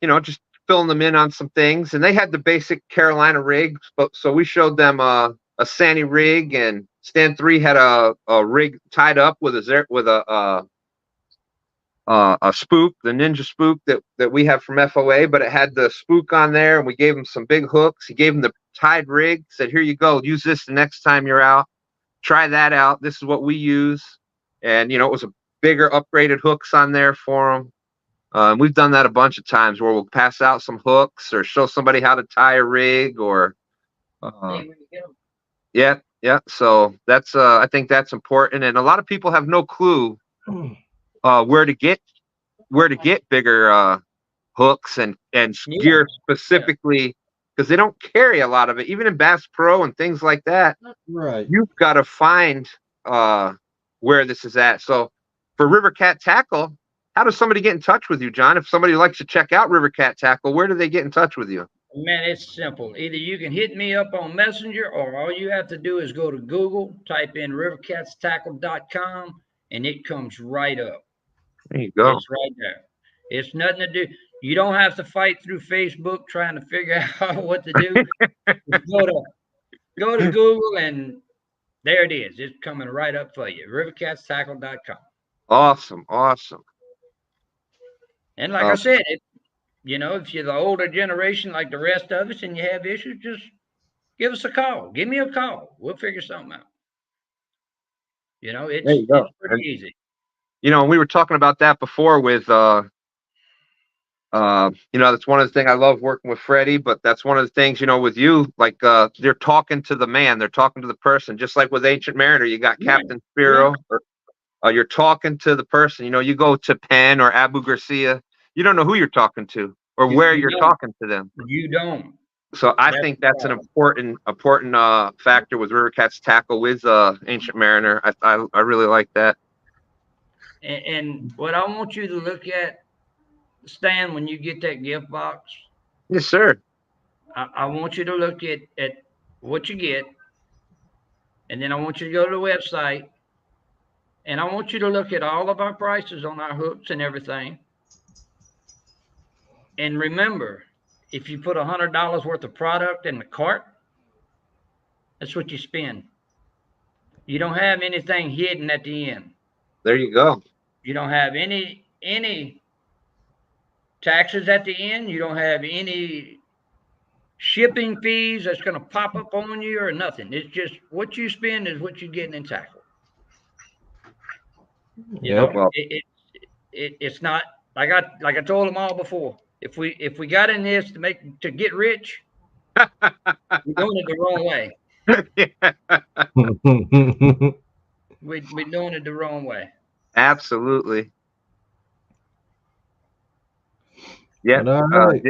you know, just filling them in on some things, and they had the basic Carolina rigs. But so we showed them a Sani rig, and stand 3 had a rig tied up with a spook, the Ninja spook that we have from FOA, but it had the spook on there, and we gave him some big hooks. He gave him the tied rig, said, here you go, use this the next time you're out. Try that out. This is what we use. And, you know, it was a bigger upgraded hooks on there for him. We've done that a bunch of times where we'll pass out some hooks or show somebody how to tie a rig or, yeah. So that's, I think that's important. And a lot of people have no clue where to get bigger hooks and gear specifically, because they don't carry a lot of it, even in Bass Pro and things like that. Right. You've got to find where this is at. So for River Cat Tackle, how does somebody get in touch with you, John? If somebody likes to check out River Cat Tackle, where do they get in touch with you? Man, it's simple. Either you can hit me up on Messenger, or all you have to do is go to Google, type in rivercatstackle.com, and it comes right up. There you go. It's right there. It's nothing to do. You don't have to fight through Facebook trying to figure out what to do. Go to Google, and there it is. It's coming right up for you. rivercatstackle.com. Awesome. And like I said, you know, if you're the older generation like the rest of us and you have issues, just give us a call. Give me a call. We'll figure something out. You know, it's pretty easy. You know, we were talking about that before with, you know, that's one of the things I love working with Freddie, but that's one of the things, you know, with you, like, they're talking to the man, they're talking to the person, just like with Ancient Mariner, you got Captain Spiro, or you're talking to the person. You know, you go to Penn or Abu Garcia, you don't know who you're talking to or where you're talking to them. You don't. So I think that's an important factor with River Cat's Tackle with Ancient Mariner. I really like that. And what I want you to look at, Stan, when you get that gift box. Yes, sir. I want you to look at what you get, and then I want you to go to the website, and I want you to look at all of our prices on our hooks and everything. And remember, if you put $100 worth of product in the cart, that's what you spend. You don't have anything hidden at the end. There you go. You don't have any taxes at the end. You don't have any shipping fees that's going to pop up on you or nothing. It's just what you spend is what you're getting in tackle. You know, it's not like I told them all before. If we got in this to get rich, we're doing it the wrong way. We're doing it the wrong way. Absolutely. Yeah. All right.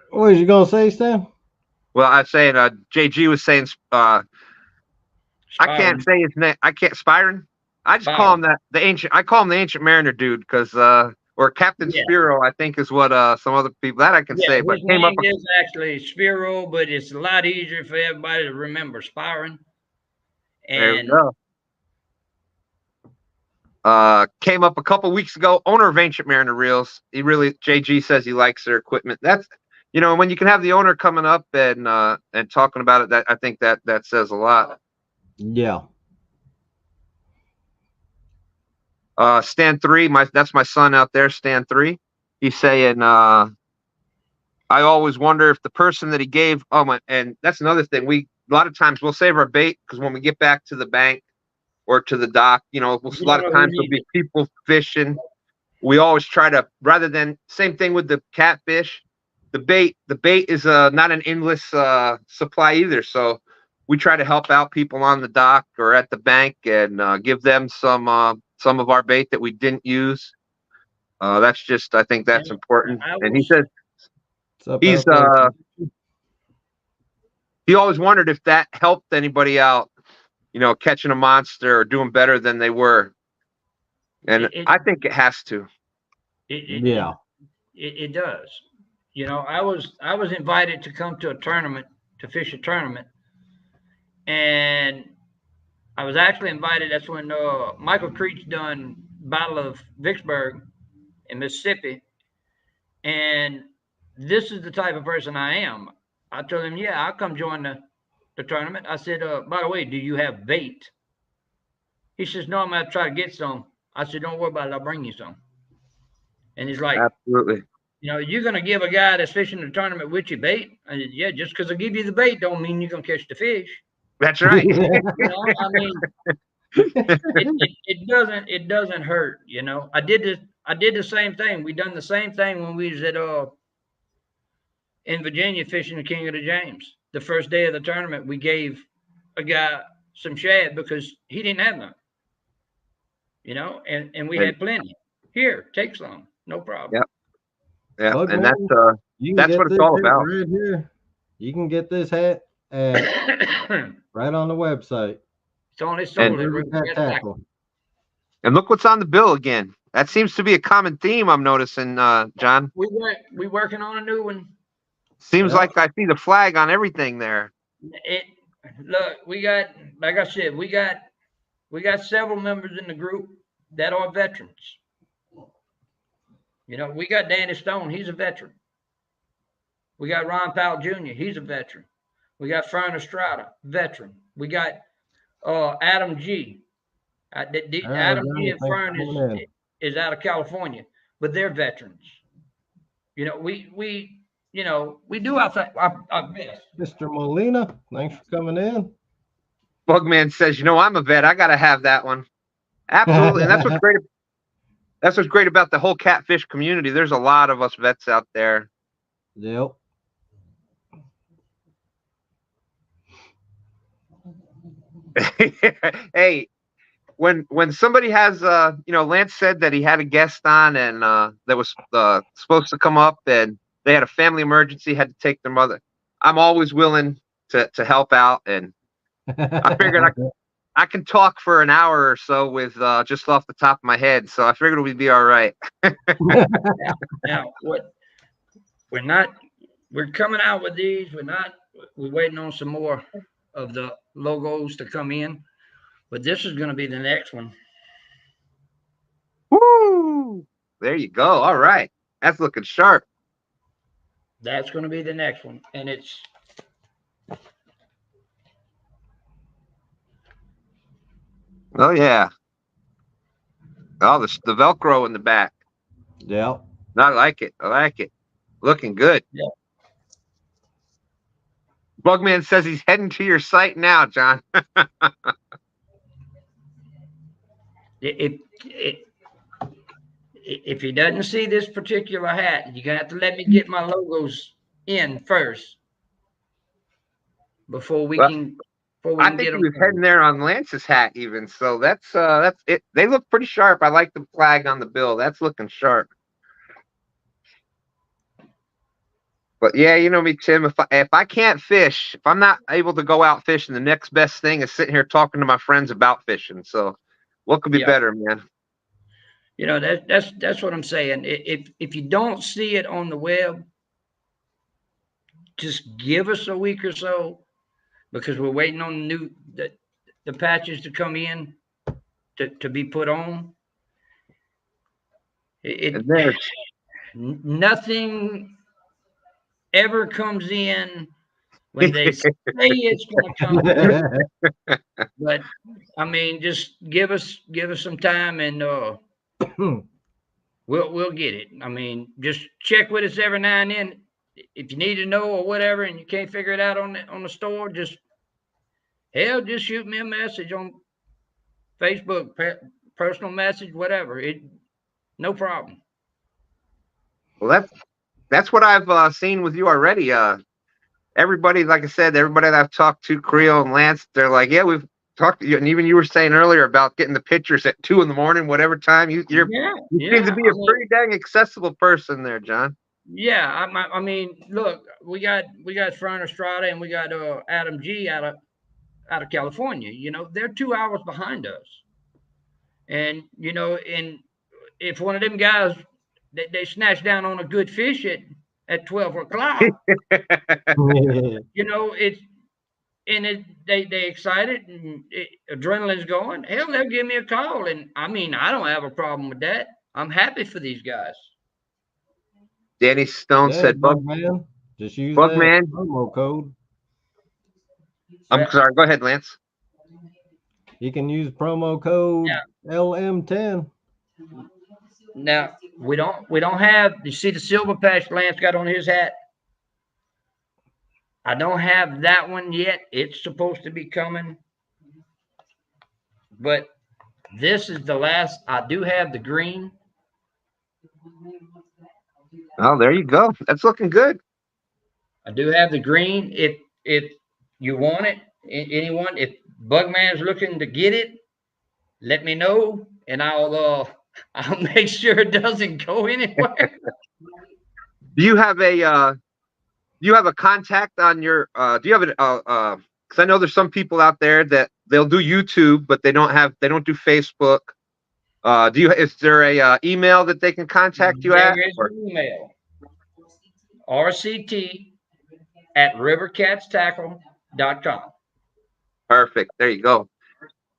What was you gonna say, Stan? Well, I was saying JG was saying I can't say his name. I can't Spyron. I just call him the Ancient. I call him the Ancient Mariner dude because or Captain Spiro, I think is what some other people that I can say. But his name is actually Spiro, but it's a lot easier for everybody to remember Spyron. And came up a couple weeks ago. Owner of Ancient Mariner Reels. JG says he likes their equipment. That's, when you can have the owner coming up and talking about it, that I think that says a lot. Yeah. Stan 3, that's my son out there, Stan 3. He's saying, I always wonder if the person that he gave, and that's another thing. A lot of times we'll save our bait because when we get back to the bank or to the dock, a lot of times there'll be people fishing. We always try to, rather than, same thing with the catfish, the bait is not an endless supply either. So we try to help out people on the dock or at the bank and give them some of our bait that we didn't use. That's just, I think that's important. And he says he always wondered if that helped anybody out, catching a monster or doing better than they were. And I think it has to. It does. I was invited to come to a tournament, to fish a tournament, and I was actually invited. That's when Michael Creech done Battle of Vicksburg in Mississippi, and this is the type of person I am. I told him, yeah, I'll come join the tournament. I said, by the way, do you have bait? He says, no, I'm going to try to get some. I said, don't worry about it. I'll bring you some. And he's like, absolutely. You're going to give a guy that's fishing the tournament with you bait? I said, yeah, just because I give you the bait don't mean you're going to catch the fish. That's right. I mean, it doesn't hurt. I did the same thing. We done the same thing when we was at in Virginia fishing the King of the James. The first day of the tournament, we gave a guy some shad because he didn't have none. And we had plenty. Here, take some, no problem. Yeah, Bug and man, that's what it's all about. Right here. You can get this hat right on the website. It's only sold at River Cat Tackle. And look what's on the bill again. That seems to be a common theme I'm noticing, John. We working on a new one. Seems like I see the flag on everything there. Look, we got, like I said, we got several members in the group that are veterans. We got Danny Stone. He's a veteran. We got Ron Powell Jr. He's a veteran. We got Fern Estrada, veteran. We got Adam G. Adam G. and Fern is out of California, but they're veterans. We do our best. Mr. Molina, thanks for coming in. Bugman says, I'm a vet. I got to have that one. Absolutely. And that's what's great. That's what's great about the whole catfish community. There's a lot of us vets out there. Yep. Hey, when somebody has, Lance said that he had a guest on and that was supposed to come up and they had a family emergency, had to take their mother. I'm always willing to help out, and I figured I can talk for an hour or so with just off the top of my head, so I figured we'd be all right. Now, we're coming out with these. We're waiting on some more of the logos to come in, but this is going to be the next one. Woo! There you go. All right, that's looking sharp. That's going to be the next one, and it's. Oh yeah. Oh, the Velcro in the back. Yeah. I like it. Looking good. Yeah. Bugman says he's heading to your site now, John. If he doesn't see this particular hat, you're gonna have to let me get my logos in first before we can. I think he was heading there on Lance's hat even. So that's it. They look pretty sharp. I like the flag on the bill. That's looking sharp. But yeah, you know me, Tim. If I can't fish, if I'm not able to go out fishing, the next best thing is sitting here talking to my friends about fishing. So what could be better, man? That's what I'm saying. If you don't see it on the web, just give us a week or so, because we're waiting on the patches to come in to be put on. And there's Nothing ever comes in when they say it's going to come. But I mean, just give us some time, and we'll get it. I mean, just check with us every now and then. If you need to know or whatever, and you can't figure it out on the store, just shoot me a message on Facebook, personal message, whatever. No problem. Well, that's what I've seen with you already. Everybody, like I said, everybody that I've talked to, Creel and Lance, they're like, yeah, we've talked to you, and even you were saying earlier about getting the pictures at 2 a.m, whatever time you seem to be a pretty dang accessible person there, John. Yeah, I mean, look, we got Fran Estrada and we got Adam G out of California. You know, they're 2 hours behind us, and you know, and if one of them guys they snatch down on a good fish at 12 o'clock, you know, they excited and adrenaline's going. Hell, they'll give me a call, and I mean, I don't have a problem with that. I'm happy for these guys. Danny Stone said, Bugman, just use Bugman that promo code. I'm sorry. Go ahead, Lance. You can use promo code LM10. Now we don't have. You see the silver patch Lance got on his hat. I don't have that one yet. It's supposed to be coming, but this is the last. I do have the green. Oh, there you go. That's looking good. I do have the green. If you want it, anyone, if Bugman's looking to get it, let me know, and I'll make sure it doesn't go anywhere. Do you have a contact on your? Do you have it? Because I know there's some people out there that they'll do YouTube, but they don't do Facebook. Is there a email that they can contact you at? There is an email. rct@rivercatstackle.com. Perfect. There you go.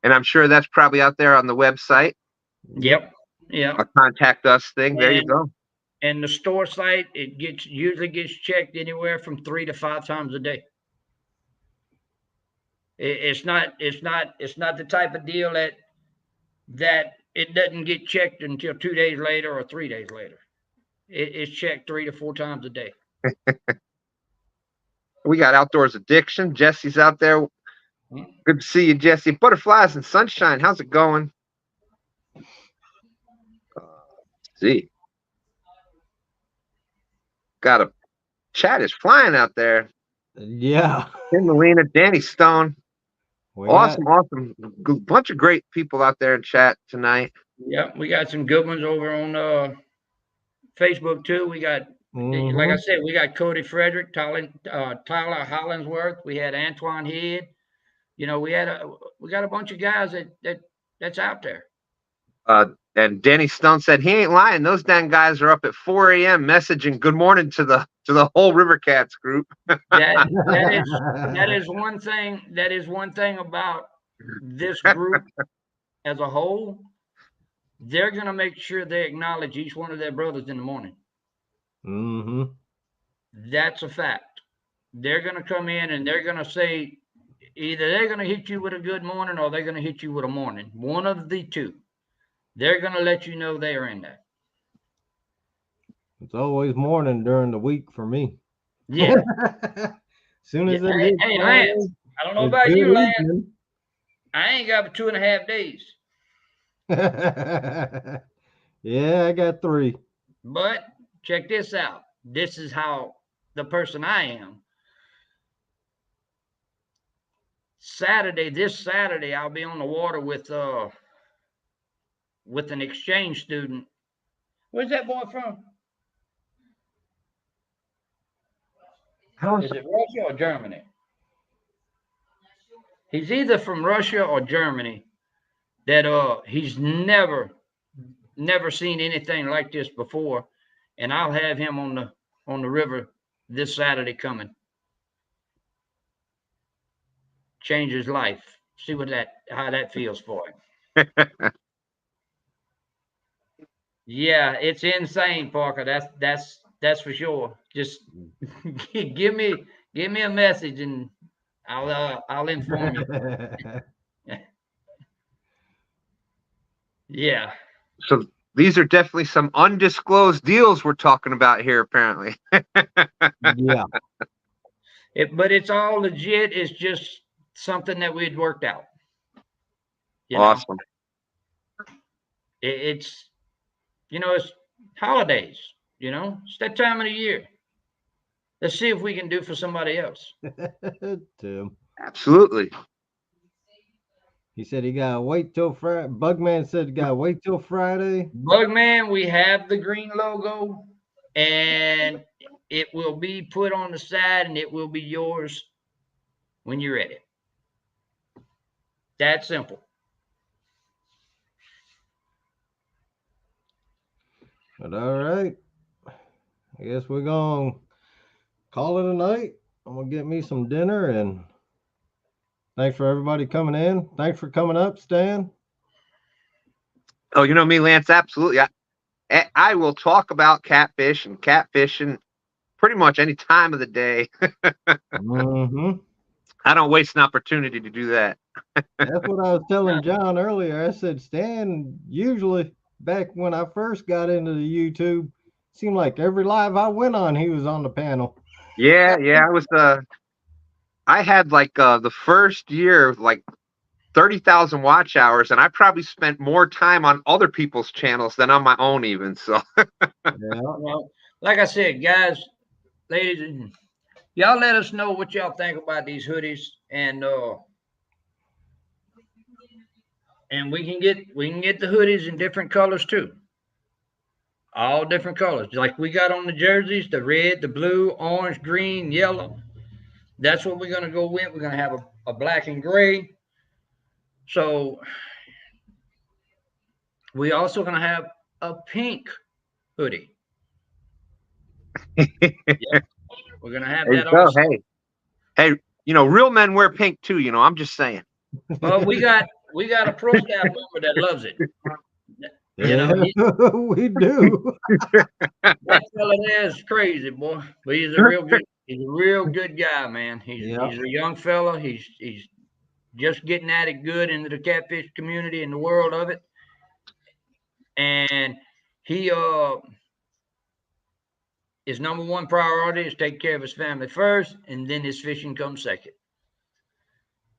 And I'm sure that's probably out there on the website. Yep. Yeah. A contact us thing. There you go. And the store site, usually gets checked anywhere from 3 to 5 times a day. It's not the type of deal that it doesn't get checked until 2 days later or 3 days later. It's checked 3 to 4 times a day. We got Outdoors Addiction. Jesse's out there. Good to see you, Jesse. Butterflies and Sunshine. How's it going? Let's see. Got a chat is flying out there. Yeah. Tim Molina, Danny Stone. Awesome. Bunch of great people out there in chat tonight. Yeah, we got some good ones over on Facebook too. We got, like I said, we got Cody Frederick, Tyler Hollingsworth. We had Antoine Head. You know, we got a bunch of guys that's out there. And Danny Stone said he ain't lying. Those damn guys are up at 4 a.m. messaging good morning to the whole River Cats group. that is one thing. That is one thing about this group as a whole. They're gonna make sure they acknowledge each one of their brothers in the morning. Mm-hmm. That's a fact. They're gonna come in and they're gonna say either they're gonna hit you with a good morning or they're gonna hit you with a morning. One of the two. They're going to let you know they are in there. It's always morning during the week for me. Yeah. As soon as hey, Lance, I don't know about you, Lance. Evening. I ain't got but 2.5 days. Yeah, I got 3. But check this out. This is how the person I am. This Saturday, I'll be on the water with an exchange student. Where's that boy from? Is it Russia or Germany? He's either from Russia or Germany. That he's never seen anything like this before, and I'll have him on the river this Saturday coming. Change his life. See how that feels for him. Yeah, it's insane, Parker. That's for sure. Just give me a message and I'll inform you. Yeah. So these are definitely some undisclosed deals we're talking about here, apparently. Yeah. But it's all legit. It's just something that we'd worked out. You know? Awesome. It's it's holidays. It's that time of the year. Let's see if we can do for somebody else. Tim. Absolutely. He said he gotta wait till Friday. Bugman said he gotta wait till Friday. Bugman, we have the green logo, and it will be put on the side, and it will be yours when you're ready. That simple. But all right. I guess we're gonna call it a night. I'm gonna get me some dinner, and thanks for everybody coming in. Thanks for coming up, Stan. Oh, you know me, Lance. Absolutely. I will talk about catfish and catfishing pretty much any time of the day. Mm-hmm. I don't waste an opportunity to do that. That's what I was telling John earlier. I said, Stan, usually back when I first got into the YouTube, seemed like every live I went on, he was on the panel. Yeah. I was I had like the first year like 30,000 watch hours, and I probably spent more time on other people's channels than on my own even. So Yeah. Well, like I said, guys, ladies, y'all let us know what y'all think about these hoodies, and we can get the hoodies in different colors too. All different colors, like we got on the jerseys: the red, the blue, orange, green, yellow. That's what we're gonna go with. We're gonna have a black and gray. So we also gonna have a pink hoodie. Yep. We're gonna have there you that go. also. Hey, real men wear pink too. I'm just saying. Well, we got a pro staff member that loves it. Yeah, we do. That fella there is crazy, boy. But he's a real good guy, man. He's a young fella. He's just getting at it good into the catfish community and the world of it. And he his number one priority is take care of his family first, and then his fishing comes second.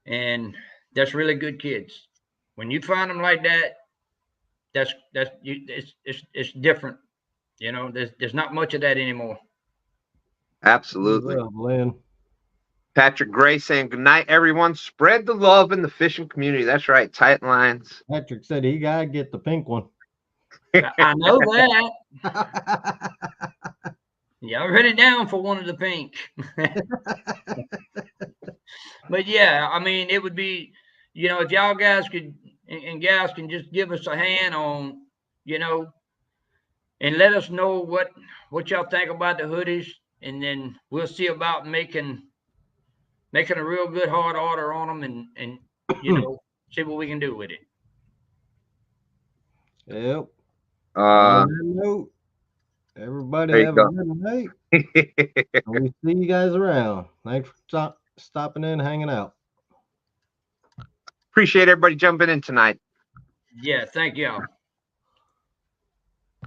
And that's really good kids. When you find them like that, it's different. There's not much of that anymore. Absolutely. Well, Lynn. Patrick Gray saying good night, everyone. Spread the love in the fishing community. That's right. Tight lines. Patrick said he gotta get the pink one. I know that. Y'all write it down for one of the pink. But yeah, I mean, it would be, if y'all guys could and gals can just give us a hand on, and let us know what y'all think about the hoodies, and then we'll see about making a real good hard order on them, and see what we can do with it. Yep. On that note, everybody have a good night. And we see you guys around. Thanks for stopping in, hanging out. Appreciate everybody jumping in tonight. Yeah, thank y'all.